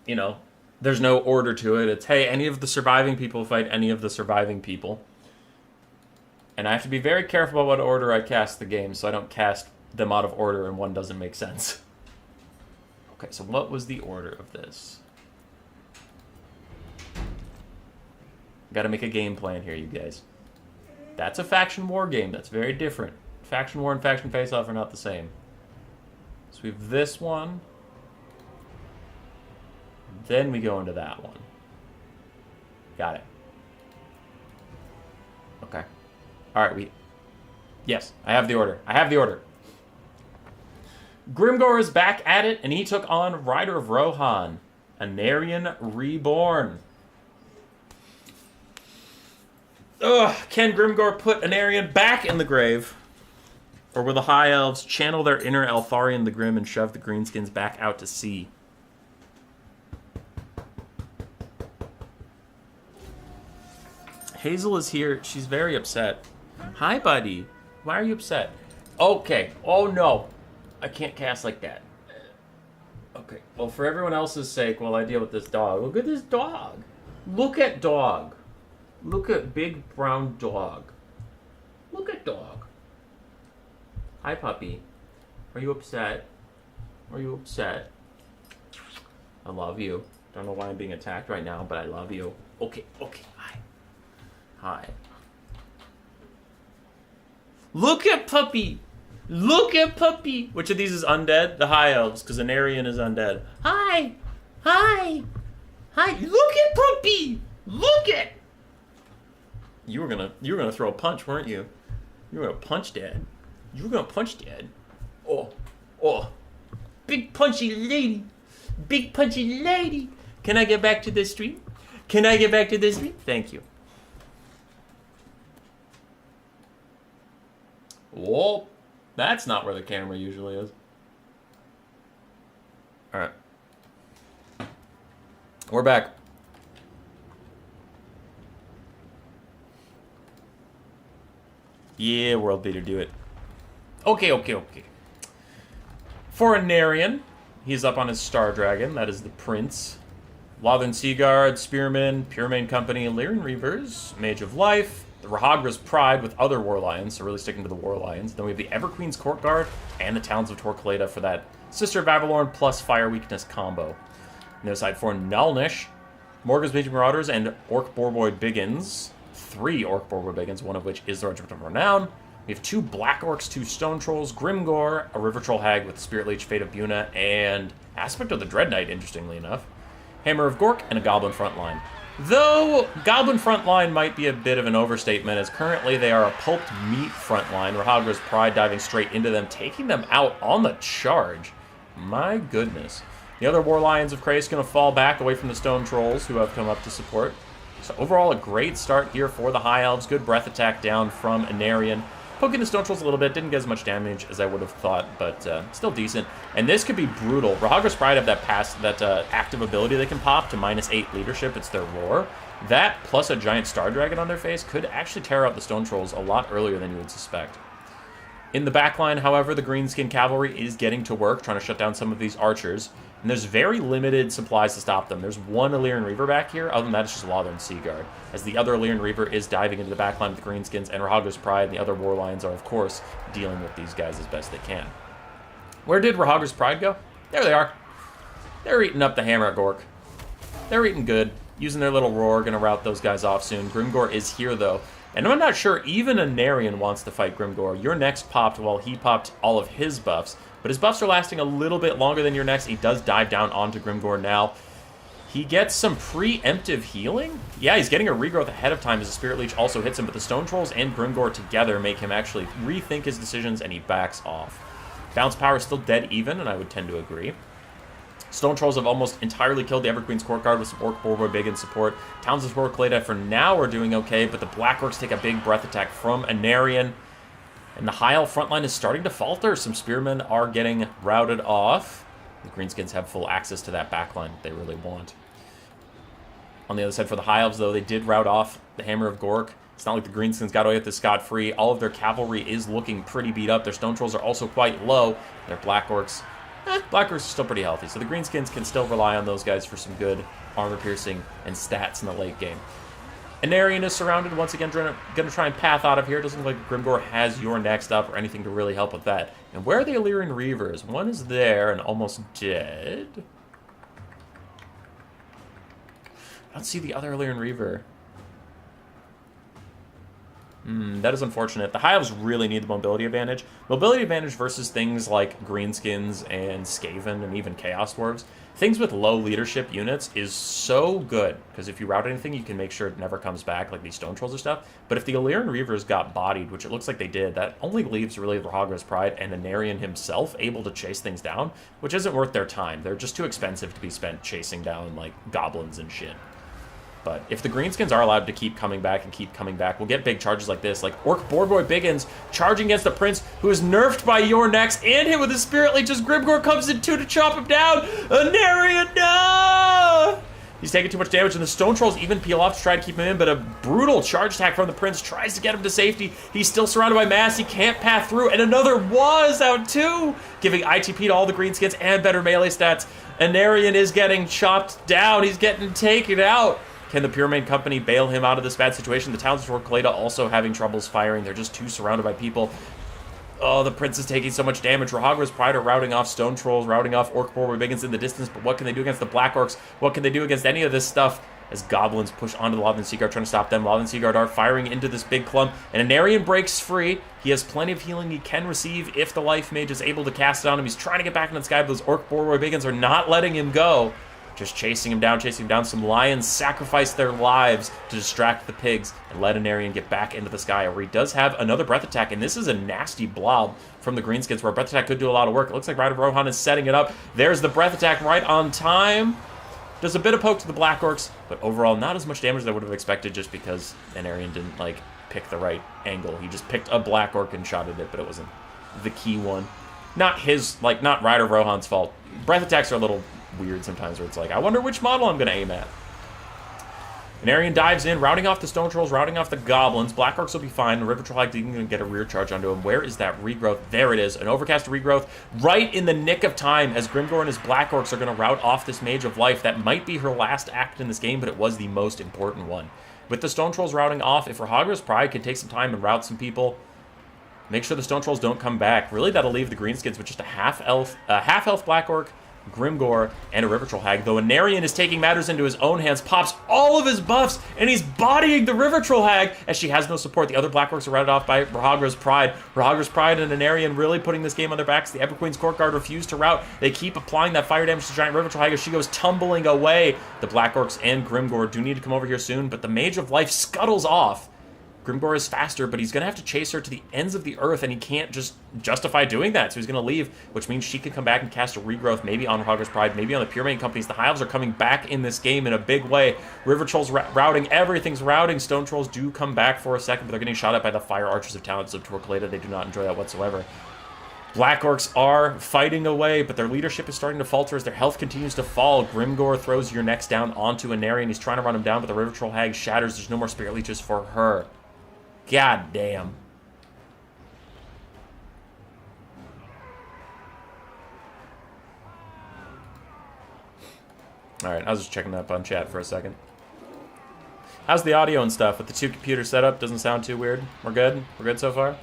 you know, there's no order to it. It's, hey, any of the surviving people fight any of the surviving people. And I have to be very careful about what order I cast the game, so I don't cast them out of order and one doesn't make sense. Okay, so what was the order of this? Gotta make a game plan here, you guys. That's a faction war game. That's very different. Faction war and faction face-off are not the same. So we have this one. Then we go into that one. Got it. Okay. Alright, yes, I have the order. Grimgore is back at it, and he took on Rider of Rohan, Anarian Reborn. Ugh, can Grimgore put Anarian back in the grave? Or will the High Elves channel their inner Eltharion the Grim and shove the Greenskins back out to sea? Hazel is here. She's very upset. Hi, buddy. Why are you upset? Okay. Oh, no. I can't cast like that. Okay. Well, for everyone else's sake, while I deal with this dog. Look at this dog. Look at dog. Look at big brown dog. Look at dog. Hi, puppy. Are you upset? Are you upset? I love you. Don't know why I'm being attacked right now, but I love you. Okay, hi. Hi. Look at puppy! Look at puppy! Which of these is undead? The high elves, because Anarian is undead. Hi! Hi! Hi! Look at puppy! Look at! You were gonna throw a punch, weren't you? You were gonna punch Dad. You were gonna punch Dad. Oh. Big punchy lady. Big punchy lady. Can I get back to the stream? Can I get back to the stream? Thank you. Whoa. That's not where the camera usually is. Alright. We're back. Yeah, world beater, do it. Okay. For Anarian, he's up on his Star Dragon. That is the Prince. Lothern Seaguard, Spearmen, Puremain Company, Lyran Reavers, Mage of Life, the Rahagra's Pride with other War Lions, so really sticking to the War Lions. Then we have the Everqueen's Court Guard and the Towns of Torquelada for that Sister of Avalorn plus Fire Weakness combo. On the other side for Nulnish, Morga's Mage Marauders, and Orc Borboy Biggins. 3 Orc Borboy Biggins, one of which is the Regiment of Renown. We have 2 Black Orcs, 2 Stone Trolls, Grimgor, a River Troll Hag with Spirit Leech, Fate of Buna, and Aspect of the Dread Knight, interestingly enough. Hammer of Gork, and a Goblin Frontline. Though, Goblin Frontline might be a bit of an overstatement, as currently they are a pulped meat frontline. Rahagra's Pride diving straight into them, taking them out on the charge. My goodness. The other War Lions of Krace going to fall back away from the Stone Trolls, who have come up to support. So overall, a great start here for the High Elves. Good breath attack down from Anarian. Poking the Stone Trolls a little bit. Didn't get as much damage as I would have thought, but still decent. And this could be brutal. Rahagra's Pride have that active ability they can pop to -8 leadership. It's their roar. That, plus a giant Star Dragon on their face, could actually tear out the Stone Trolls a lot earlier than you would suspect. In the backline, however, the Greenskin Cavalry is getting to work, trying to shut down some of these archers. And there's very limited supplies to stop them. There's one Illyrian Reaver back here. Other than that, it's just Lothern Seaguard. As the other Illyrian Reaver is diving into the backline with the Greenskins, and Rahagra's Pride and the other War Lions are, of course, dealing with these guys as best they can. Where did Rahagra's Pride go? There they are. They're eating up the Hammer at Gork. They're eating good. Using their little roar, gonna rout those guys off soon. Grimgor is here, though. And I'm not sure even Anarian wants to fight Grimgor. Your next popped while he popped all of his buffs. But his buffs are lasting a little bit longer than your next. He does dive down onto Grimgor now. He gets some preemptive healing? Yeah, he's getting a regrowth ahead of time as the Spirit Leech also hits him. But the Stone Trolls and Grimgor together make him actually rethink his decisions, and he backs off. Bounce power is still dead even, and I would tend to agree. Stone Trolls have almost entirely killed the Everqueen's Court Guard with some Orc Borboy Big in support. Towns of Torquelada for now are doing okay, but the Black Orcs take a big breath attack from Anarian. And the High Elf frontline is starting to falter. Some Spearmen are getting routed off. The Greenskins have full access to that backline they really want. On the other side for the High Elves, though, they did rout off the Hammer of Gork. It's not like the Greenskins got away with this scot-free. All of their cavalry is looking pretty beat up. Their Stone Trolls are also quite low. Their Black Orcs... Black Orcs are still pretty healthy, so the Greenskins can still rely on those guys for some good armor piercing and stats in the late game. Anarian is surrounded, once again, going to try and path out of here. Doesn't look like Grimgor has your next up or anything to really help with that. And where are the Illyrian Reavers? One is there and almost dead. I don't see the other Illyrian Reaver. That is unfortunate. The High Elves really need the mobility advantage. Mobility advantage versus things like Greenskins and Skaven and even Chaos Dwarves. Things with low leadership units is so good, because if you route anything, you can make sure it never comes back, like these Stone Trolls or stuff. But if the Illyrian Reavers got bodied, which it looks like they did, that only leaves really Rahagra's Pride and Anarian himself able to chase things down, which isn't worth their time. They're just too expensive to be spent chasing down, like, goblins and shit. But if the Greenskins are allowed to keep coming back, we'll get big charges like this. Like Orc Borboy Biggins charging against the Prince, who is nerfed by your next and hit with his Spirit Leech as Grimgor comes in 2 to chop him down. Anarian, no! He's taking too much damage, and the Stone Trolls even peel off to try to keep him in, but a brutal charge attack from the Prince tries to get him to safety. He's still surrounded by mass. He can't path through, and another was out too, giving ITP to all the Greenskins and better melee stats. Anarian is getting chopped down. He's getting taken out. Can the Pure Main Company bail him out of this bad situation? The Towns of Torquelada also having troubles firing. They're just too surrounded by people. Oh, the Prince is taking so much damage. Rahagra's Pride are routing off Stone Trolls, routing off Orc Barbarians in the distance, but what can they do against the Black Orcs? What can they do against any of this stuff? As goblins push onto the Lothan Seaguard, trying to stop them. Lothan Seaguard are firing into this big clump, and Anarian breaks free. He has plenty of healing he can receive if the Life Mage is able to cast it on him. He's trying to get back into the sky, but those Orc Barbarians are not letting him go. Just chasing him down, chasing him down. Some lions sacrifice their lives to distract the pigs and let Anarian get back into the sky, where he does have another breath attack, and this is a nasty blob from the Greenskins, where a breath attack could do a lot of work. It looks like Rider Rohan is setting it up. There's the breath attack right on time. Does a bit of poke to the Black Orcs, but overall not as much damage as I would have expected, just because Anarian didn't, like, pick the right angle. He just picked a Black Orc and shot at it, but it wasn't the key one. Not his, like, not Rider Rohan's fault. Breath attacks are a little weird sometimes, where it's like, I wonder which model I'm going to aim at. Anarian dives in, routing off the Stone Trolls, routing off the Goblins. Black Orcs will be fine. The River Troll Hag even going to get a rear charge onto him. Where is that regrowth? There it is. An overcast regrowth right in the nick of time, as Grimgor and his Black Orcs are going to rout off this Mage of Life. That might be her last act in this game, but it was the most important one. With the Stone Trolls routing off, if Rahagra's Pride can take some time and rout some people, make sure the Stone Trolls don't come back. Really, that'll leave the Greenskins with just a half-elf Black Orc, Grimgor, and a River Troll Hag, though Anarian is taking matters into his own hands, pops all of his buffs, and he's bodying the River Troll Hag as she has no support. The other Black Orcs are routed off by Rahagra's Pride. Rahagra's Pride and Anarian really putting this game on their backs. The Epic Queen's Court Guard refuse to rout. They keep applying that fire damage to Giant River Troll Hag as she goes tumbling away. The Black Orcs and Grimgor do need to come over here soon, but the Mage of Life scuttles off. Grimgor is faster, but he's going to have to chase her to the ends of the earth, and he can't just justify doing that, so he's going to leave, which means she could come back and cast a regrowth, maybe on Rahagra's Pride, maybe on the Pure Main Companies. The High Elves are coming back in this game in a big way. River Trolls routing, everything's routing. Stone Trolls do come back for a second, but they're getting shot at by the Fire Archers of Talents of Torquelada. They do not enjoy that whatsoever. Black Orcs are fighting away, but their leadership is starting to falter as their health continues to fall. Grimgor throws your necks down onto Anarian. He's trying to run him down, but the River Troll Hag shatters. There's no more Spirit Leeches for her. God damn. Alright, I was just checking up on chat for a second. How's the audio and stuff with the two computer setup? Doesn't sound too weird? We're good? We're good so far?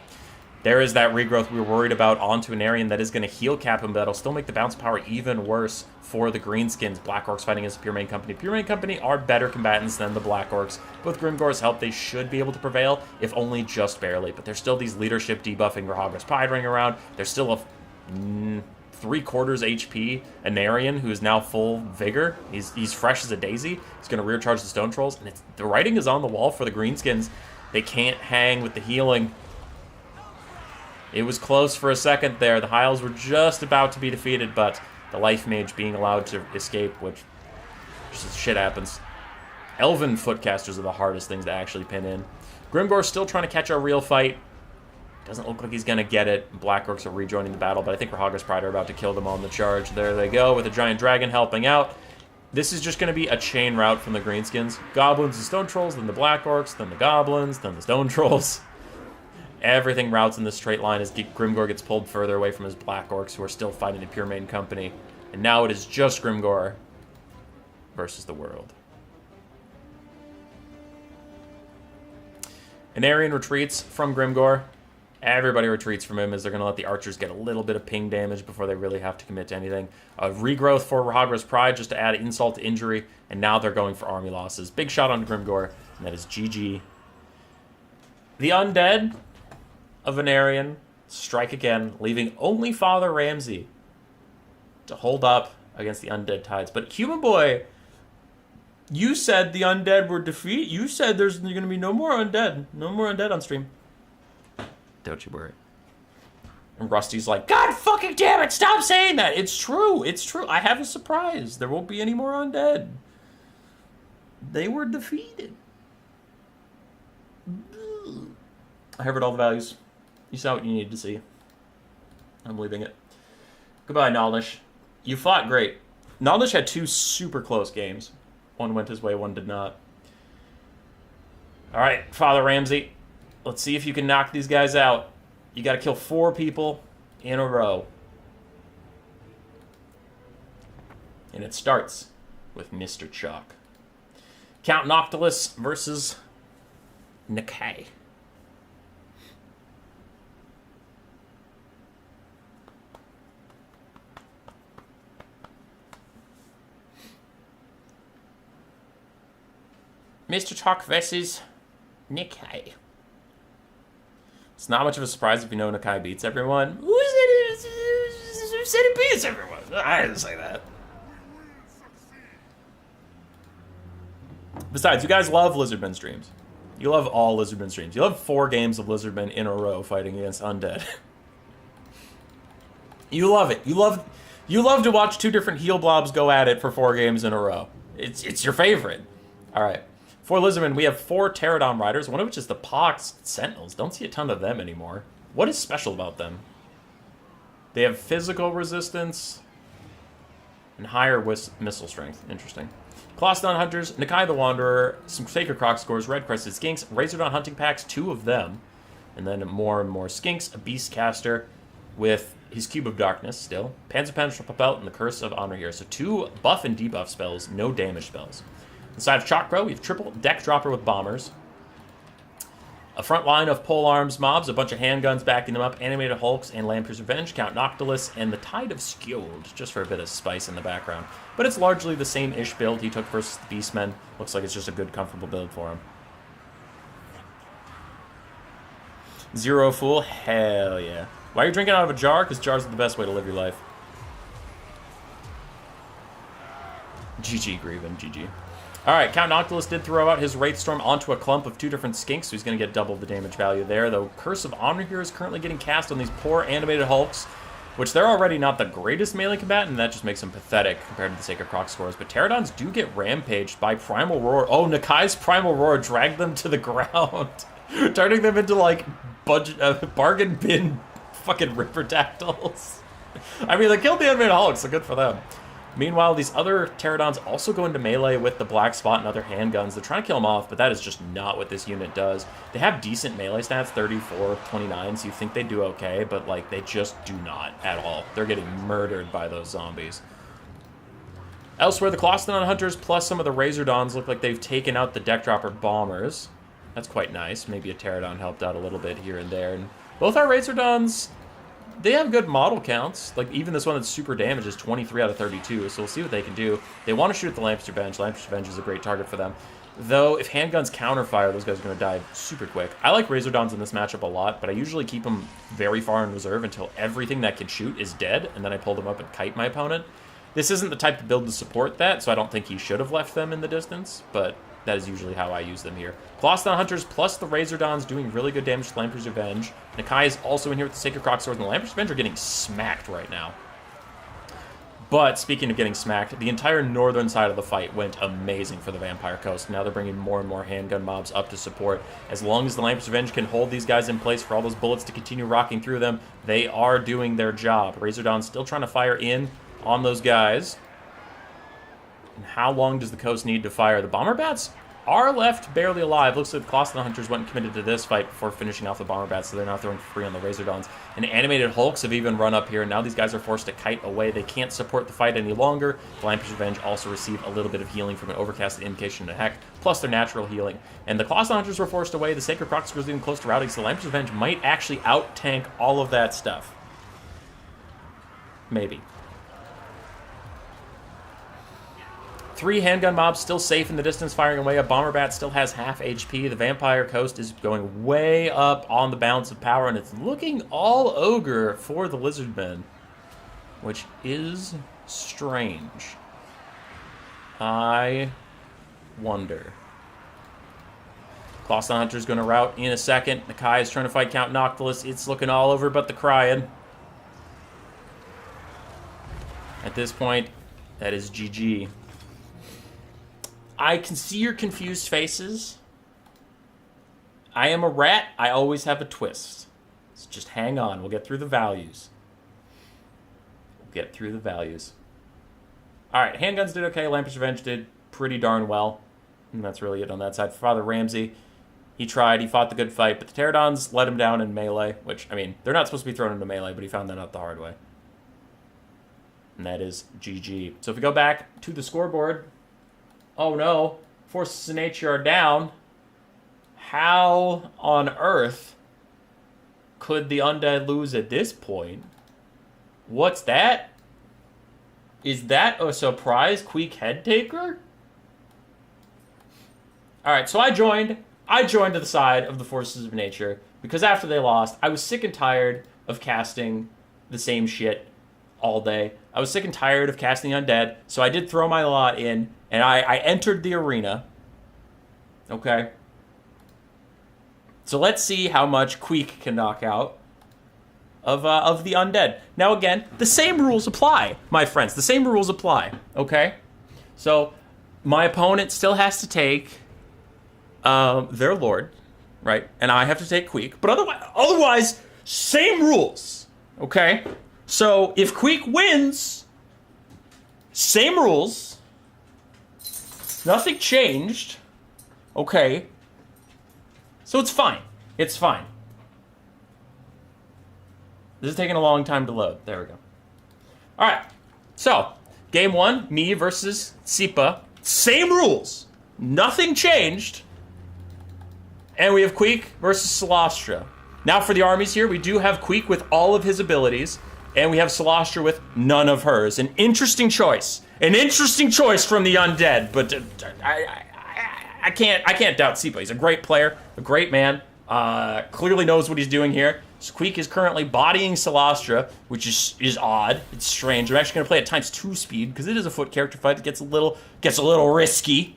There is that regrowth we were worried about onto Anarian that is going to heal cap him, but that'll still make the bounce power even worse for the Greenskins. Black Orcs fighting against the Pure Main Company. Pure Main Company are better combatants than the Black Orcs. With Grimgor's help, they should be able to prevail, if only just barely. But there's still these leadership debuffing Rahagra's Pride ring around. There's still a 3/4 HP Anarian, who is now full vigor. He's fresh as a daisy. He's going to rear charge the Stone Trolls, and the writing is on the wall for the Greenskins. They can't hang with the healing. It was close for a second there. The High Elves were just about to be defeated, but the Life Mage being allowed to escape, which just shit happens. Elven Footcasters are the hardest things to actually pin in. Grimgor's still trying to catch a real fight. Doesn't look like he's going to get it. Black Orcs are rejoining the battle, but I think Rahagra's Pride are about to kill them on the charge. There they go, with a Giant Dragon helping out. This is just going to be a chain route from the Greenskins. Goblins and Stone Trolls, then the Black Orcs, then the Goblins, then the Stone Trolls. Everything routes in this straight line as Grimgor gets pulled further away from his Black Orcs, who are still fighting the Pure Main Company. And now it is just Grimgor versus the world. Anarian retreats from Grimgor. Everybody retreats from him as they're going to let the archers get a little bit of ping damage before they really have to commit to anything. A regrowth for Rahagra's Pride just to add insult to injury, and now they're going for army losses. Big shot on Grimgor, and that is GG. The Undead of Anarian strike again, leaving only Father Ramsey to hold up against the Undead Tides. But Human Boy, you said the Undead were defeated. You said there's going to be no more Undead. No more Undead on stream. Don't you worry. And Rusty's like, God fucking damn it, stop saying that. It's true. It's true. I have a surprise. There won't be any more Undead. They were defeated. I heard all the values. You saw what you needed to see. I'm leaving it. Goodbye, Nalnish. You fought great. Nalnish had two super close games. One went his way, one did not. Alright, Father Ramsey. Let's see if you can knock these guys out. You gotta kill 4 people in a row. And it starts with Mr. Chalk. Count Noctilus versus Nikai. Mr. Talk versus Nikai. It's not much of a surprise if you know Nikai beats everyone. Who said it beats everyone? I didn't say that. Besides, you guys love Lizardmen streams. You love all Lizardmen streams. You love 4 games of Lizardmen in a row fighting against Undead. You love it. You love to watch 2 different heal blobs go at it for 4 games in a row. It's your favorite. All right. For Lizardmen, we have 4 Pterodon riders, one of which is the Pox Sentinels. Don't see a ton of them anymore. What is special about them? They have physical resistance and higher missile strength. Interesting. Colostodon Hunters, Nikai the Wanderer, some Sacred Croc scores, Red Crested Skinks, Razordon Hunting Packs, 2 of them, and then more and more Skinks, a Beastcaster with his Cube of Darkness still, Panzer Pelt, and the Curse of Honor here. So 2 buff and debuff spells, no damage spells. Inside of Chakra, we have triple Deck Dropper with Bombers, a front line of polearms mobs, a bunch of handguns backing them up, Animated Hulks and Lamprey's Revenge, Count Noctilus, and the Tide of Skjold, just for a bit of spice in the background. But it's largely the same-ish build he took versus the Beastmen. Looks like it's just a good, comfortable build for him. Zero Fool? Hell yeah. Why are you drinking out of a jar? Because jars are the best way to live your life. GG, Greven, GG. Alright, Count Noctilus did throw out his Wraithstorm onto a clump of 2 different Skinks, so he's going to get double the damage value there, though Curse of Honor here is currently getting cast on these poor Animated Hulks, which they're already not the greatest melee combatant, and that just makes them pathetic compared to the Sacred Croc scores. But Pterodons do get rampaged by Primal Roar. Oh, Nikai's Primal Roar dragged them to the ground, turning them into, like, bargain bin fucking Ripperdactyls. I mean, they killed the Animated Hulks, so good for them. Meanwhile, these other Pterodons also go into melee with the Black Spot and other handguns. They're trying to kill them off, but that is just not what this unit does. They have decent melee stats, 34, 29, so you think they do okay, but like they just do not at all. They're getting murdered by those zombies. Elsewhere, the Colostodon Hunters plus some of the Razordons look like they've taken out the Deck Dropper Bombers. That's quite nice. Maybe a Pterodon helped out a little bit here and there. And both our Razordons, they have good model counts. Like, even this one that's super damaged is 23 out of 32, so we'll see what they can do. They want to shoot at the Lamprey's Revenge. Lamprey's Revenge is a great target for them. Though, if handguns counterfire, those guys are going to die super quick. I like Razordons in this matchup a lot, but I usually keep them very far in reserve until everything that can shoot is dead, and then I pull them up and kite my opponent. This isn't the type of build to support that, so I don't think he should have left them in the distance, but that is usually how I use them here. Colostodon Hunters plus the Razordons doing really good damage to Lamprey's Revenge. Nikai is also in here with the Sacred Croc Sword, and the Lamprey's Revenge are getting smacked right now. But, speaking of getting smacked, the entire northern side of the fight went amazing for the Vampire Coast. Now they're bringing more and more handgun mobs up to support. As long as the Lamprey's Revenge can hold these guys in place for all those bullets to continue rocking through them, they are doing their job. Razordon's still trying to fire in on those guys. And how long does the coast need to fire? The Bomber Bats are left barely alive. Looks like the Colostodon Hunters went and committed to this fight before finishing off the Bomber Bats, so they're now throwing free on the Razordons. And Animated Hulks have even run up here, and now these guys are forced to kite away. They can't support the fight any longer. The Lamprey's Revenge also receive a little bit of healing from an overcasted Invocation to Heck, plus their natural healing. And the Colostodon Hunters were forced away. The Sacred Croc was getting close to routing, so the Lamprey's Revenge might actually out-tank all of that stuff. Maybe. 3 handgun mobs still safe in the distance, firing away. A Bomber Bat still has half HP. The Vampire Coast is going way up on the balance of power, and it's looking all ogre for the Lizardmen, which is strange. I wonder. Colostodon Hunter's going to rout in a second. Nikai is trying to fight Count Noctilus. It's looking all over but the crying. At this point, that is GG. I can see your confused faces. I am a rat. I always have a twist. So just hang on. We'll get through the values. All right, handguns did okay. Lamprey's Revenge did pretty darn well. And that's really it on that side. For Father Ramsey, he tried. He fought the good fight. But the Pterodons let him down in melee, which, I mean, they're not supposed to be thrown into melee, but he found that out the hard way. And that is GG. So if we go back to the scoreboard... Oh no, Forces of nature are down. How on earth could the undead lose at this point? What's that? Is that a surprise Queek head taker? Alright, so I joined to the side of the Forces of Nature because after they lost, I was sick and tired of casting the same shit all day. I was sick and tired of casting Undead, so I did throw my lot in, and I entered the arena. Okay. So let's see how much Queek can knock out of the Undead. Now again, the same rules apply, my friends. The same rules apply, okay? So my opponent still has to take their Lord, right? And I have to take Queek. But otherwise, same rules, okay? So if Queek wins, same rules. Nothing changed, okay? So it's fine. It's fine. This is taking a long time to load. There we go. All right. So, game 1, me versus Sipa. Same rules. Nothing changed. And we have Queek versus Celostra. Now for the armies here, we do have Queek with all of his abilities, and we have Celostra with none of hers. An interesting choice. An interesting choice from the Undead, but I can't doubt Sipa. He's a great player, a great man. Clearly knows what he's doing here. Queek is currently bodying Celostra, which is odd. It's strange. I'm actually going to play at ×2 speed because it is a foot character fight. It gets a little risky.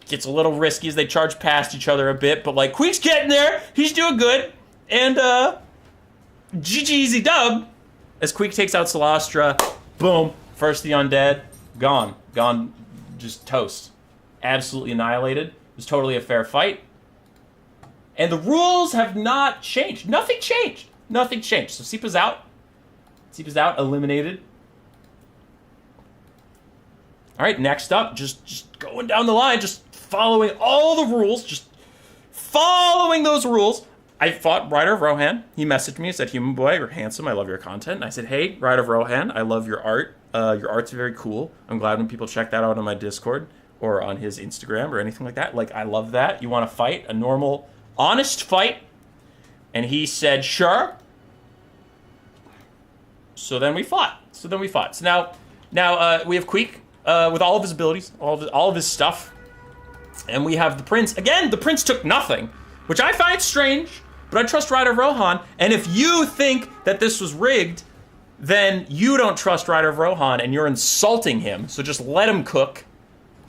Gets a little risky as they charge past each other a bit, but like Queek's getting there. He's doing good, and GG easy dub as Queek takes out Celostra. Boom. First the Undead, gone, just toast, absolutely annihilated. It was totally a fair fight. And the rules have not changed. Nothing changed. Nothing changed. So Sipa's out. Sipa's out, eliminated. All right, next up, just going down the line, just following all the rules, just following those rules. I fought Rider of Rohan. He messaged me and said, "Human boy, you're handsome. I love your content." And I said, "Hey, Rider of Rohan, I love your art. Your art's very cool. I'm glad when people check that out on my Discord or on his Instagram or anything like that. Like, I love that. You want to fight a normal, honest fight?" And he said, "Sure." So then we fought. So now we have Queek with all of his abilities, all of his stuff, and we have the Prince. Again, the Prince took nothing, which I find strange, but I trust Rider of Rohan. And if you think that this was rigged, then you don't trust Rider of Rohan, and you're insulting him. So just let him cook.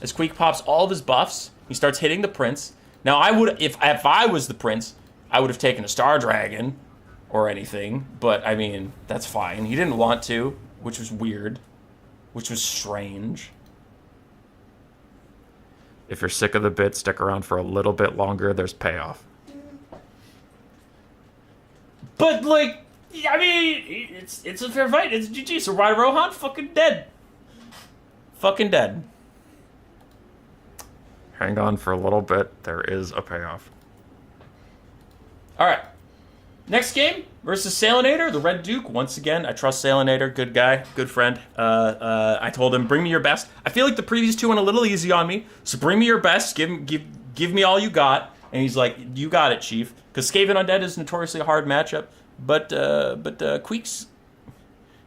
As Queek pops all of his buffs, he starts hitting the Prince. Now, I would, if I was the Prince, I would have taken a Star Dragon or anything, but I mean, that's fine. He didn't want to, which was weird, which was strange. If you're sick of the bit, stick around for a little bit longer. There's payoff. But, like, I mean, it's a fair fight. It's GG. So Rider Rohan, fucking dead. Fucking dead. Hang on for a little bit. There is a payoff. All right. Next game versus Salinator, the Red Duke. Once again, I trust Salinator. Good guy, good friend. I told him, bring me your best. I feel like the previous two went a little easy on me, so bring me your best. Give me all you got. And he's like, you got it, Chief. Because Skaven Undead is notoriously a hard matchup, but Queek's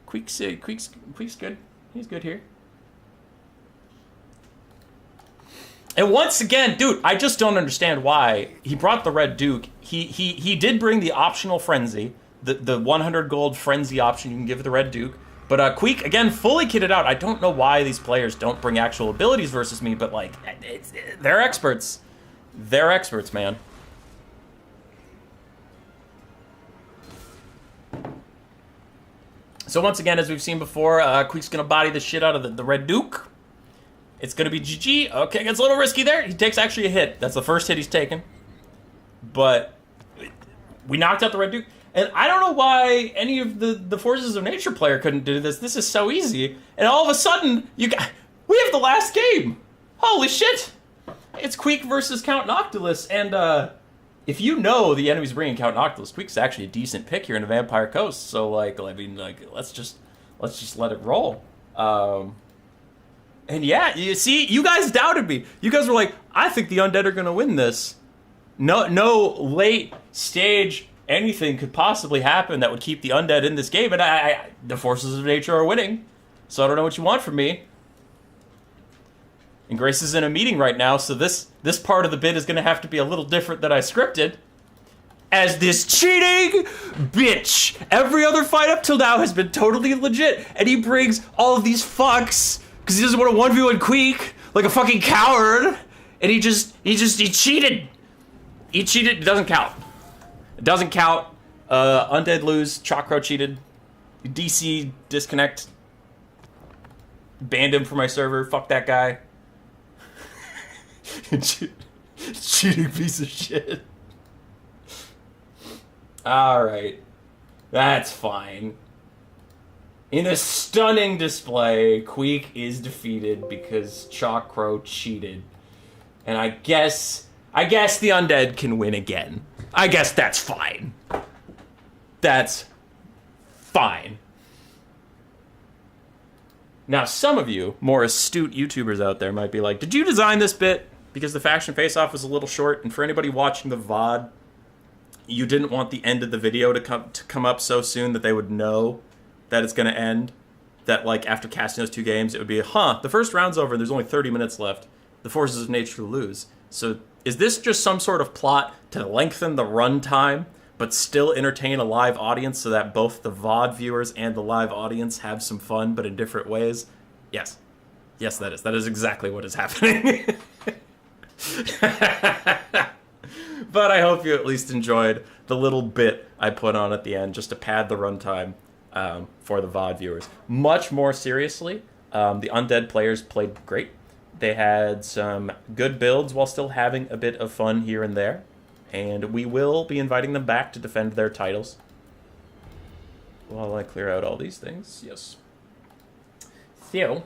good. He's good here. And once again, dude, I just don't understand why he brought the Red Duke. He did bring the optional Frenzy, the 100 gold Frenzy option you can give the Red Duke. But Queek, again, fully kitted out. I don't know why these players don't bring actual abilities versus me, but like, they're experts. They're experts, man. So once again, as we've seen before, Queek's going to body the shit out of the Red Duke. It's going to be GG. Okay, gets a little risky there. He takes actually a hit. That's the first hit he's taken. But we knocked out the Red Duke. And I don't know why any of the Forces of Nature player couldn't do this. This is so easy. And all of a sudden, we have the last game. Holy shit. It's Queek versus Count Noctilus. And if you know the enemy's bringing Count Noctilus, Queek's actually a decent pick here in the Vampire Coast. So, like, I mean, like, let's just let it roll. And yeah, you see, you guys doubted me. You guys were like, I think the Undead are going to win this. No late stage anything could possibly happen that would keep the Undead in this game. And the forces of nature are winning. So I don't know what you want from me. And Grace is in a meeting right now, so this part of the bid is going to have to be a little different than I scripted. As this cheating bitch. Every other fight up till now has been totally legit. And he brings all of these fucks because he doesn't want to 1v1 Queek like a fucking coward. And he cheated. He cheated. It doesn't count. It doesn't count. Undead lose. Chakra cheated. DC disconnect. Banned him from my server. Fuck that guy. Cheating piece of shit. Alright. That's fine. In a stunning display, Queek is defeated because Chakro cheated. And I guess the Undead can win again. I guess that's fine. That's fine. Now, some of you, more astute YouTubers out there, might be like, did you design this bit because the faction face-off was a little short? And for anybody watching the VOD, you didn't want the end of the video to come up so soon that they would know that it's going to end. That, like, after casting those two games, it would be, the first round's over, there's only 30 minutes left. The forces of nature lose. So is this just some sort of plot to lengthen the run time, but still entertain a live audience so that both the VOD viewers and the live audience have some fun, but in different ways? Yes. Yes, that is. That is exactly what is happening. But I hope you at least enjoyed the little bit I put on at the end just to pad the runtime for the VOD viewers. Much more seriously, the Undead players played great. They had some good builds while still having a bit of fun here and there. And we will be inviting them back to defend their titles. While I clear out all these things, yes. So,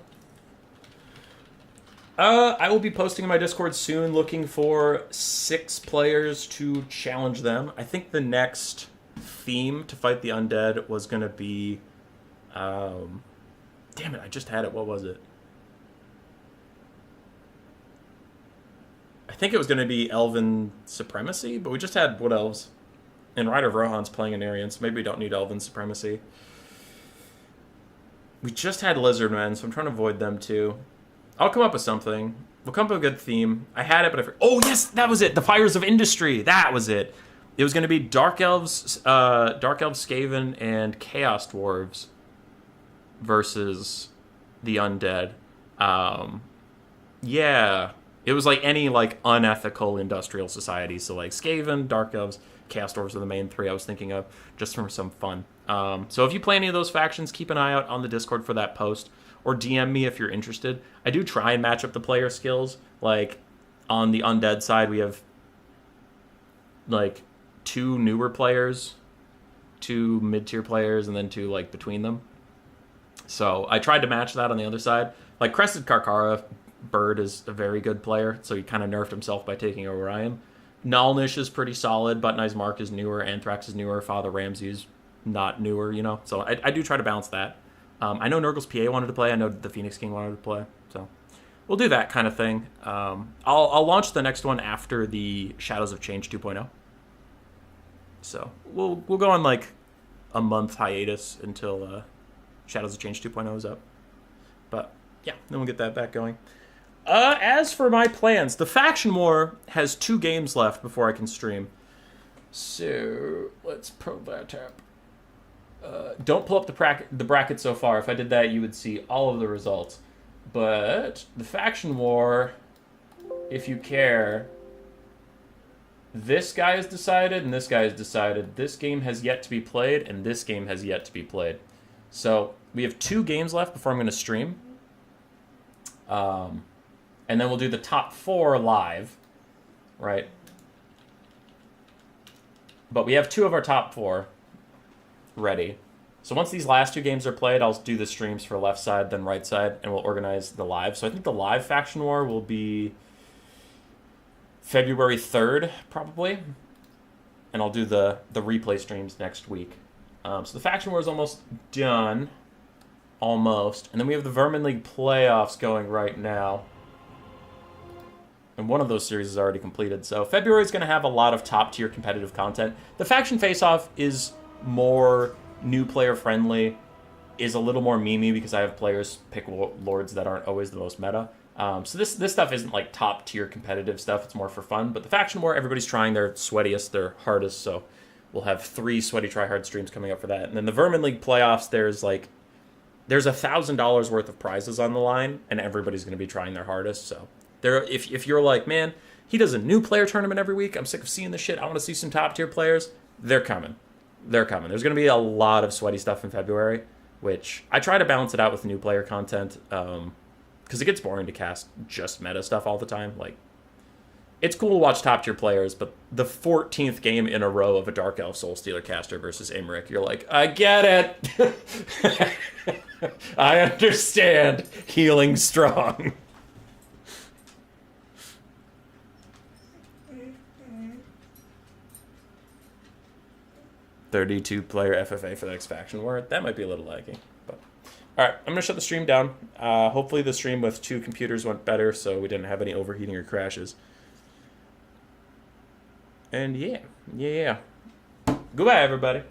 I will be posting in my Discord soon looking for 6 players to challenge them. I think the next theme to fight the Undead was going to be... damn it, I just had it. What was it? I think it was going to be Elven Supremacy, but we just had Wood Elves. And Rider of Rohan's playing an Aryan, so maybe we don't need Elven Supremacy. We just had Lizardmen, so I'm trying to avoid them too. I'll come up with something. We'll come up with a good theme. I had it, but I forgot. Oh, yes, that was it. The Fires of Industry. That was it. It was going to be Dark Elves, Skaven, and Chaos Dwarves versus the Undead. Yeah. It was like any like unethical industrial society. So like Skaven, Dark Elves, Chaos Dwarves are the main 3 I was thinking of, just for some fun. So if you play any of those factions, keep an eye out on the Discord for that post. Or DM me if you're interested. I do try and match up the player skills. Like, on the Undead side, we have, like, 2 newer players, 2 mid-tier players, and then 2, like, between them. So I tried to match that on the other side. Like, Crested Karkara, Bird is a very good player, so he kind of nerfed himself by taking over Orion. Nalnish is pretty solid. Button Eyes Mark is newer. Anthrax is newer. Father Ramsey is not newer, you know? So I do try to balance that. I know Nurgle's PA wanted to play. I know the Phoenix King wanted to play. So we'll do that kind of thing. I'll launch the next one after the Shadows of Change 2.0. So we'll go on like a month hiatus until Shadows of Change 2.0 is up. But yeah, then we'll get that back going. As for my plans, the Faction War has 2 games left before I can stream. So let's pull that up. Don't pull up the bracket so far. If I did that, you would see all of the results. But the Faction War, if you care, this guy is decided and this guy is decided. This game has yet to be played and this game has yet to be played. So we have 2 games left before I'm going to stream. And then we'll do the top 4 live, right? But we have 2 of our top 4 ready. So once these last 2 games are played, I'll do the streams for left side, then right side, and we'll organize the live. So I think the live Faction War will be February 3rd, probably. And I'll do the replay streams next week. So the Faction War is almost done. almost. And then we have the Vermin League playoffs going right now. And one of those series is already completed. So February is going to have a lot of top-tier competitive content. The Faction Faceoff is more new player friendly, is a little more memey because I have players pick lords that aren't always the most meta. So this stuff isn't like top-tier competitive stuff. It's more for fun. But the Faction War, everybody's trying their sweatiest, their hardest. So we'll have 3 sweaty tryhard streams coming up for that. And then the Vermin League playoffs, there's $1,000 worth of prizes on the line, and everybody's going to be trying their hardest. So if you're like, man, he does a new player tournament every week, I'm sick of seeing this shit, I want to see some top tier players, they're coming. They're coming. There's going to be a lot of sweaty stuff in February, which I try to balance it out with new player content, because it gets boring to cast just meta stuff all the time. Like, it's cool to watch top tier players, but the 14th game in a row of a Dark Elf Soulstealer caster versus Imric, you're like, I get it. I understand. Healing strong. 32-player FFA for the next faction war. That might be a little laggy. But all right, I'm going to shut the stream down. Hopefully the stream with 2 computers went better, so we didn't have any overheating or crashes. And yeah. Goodbye, everybody.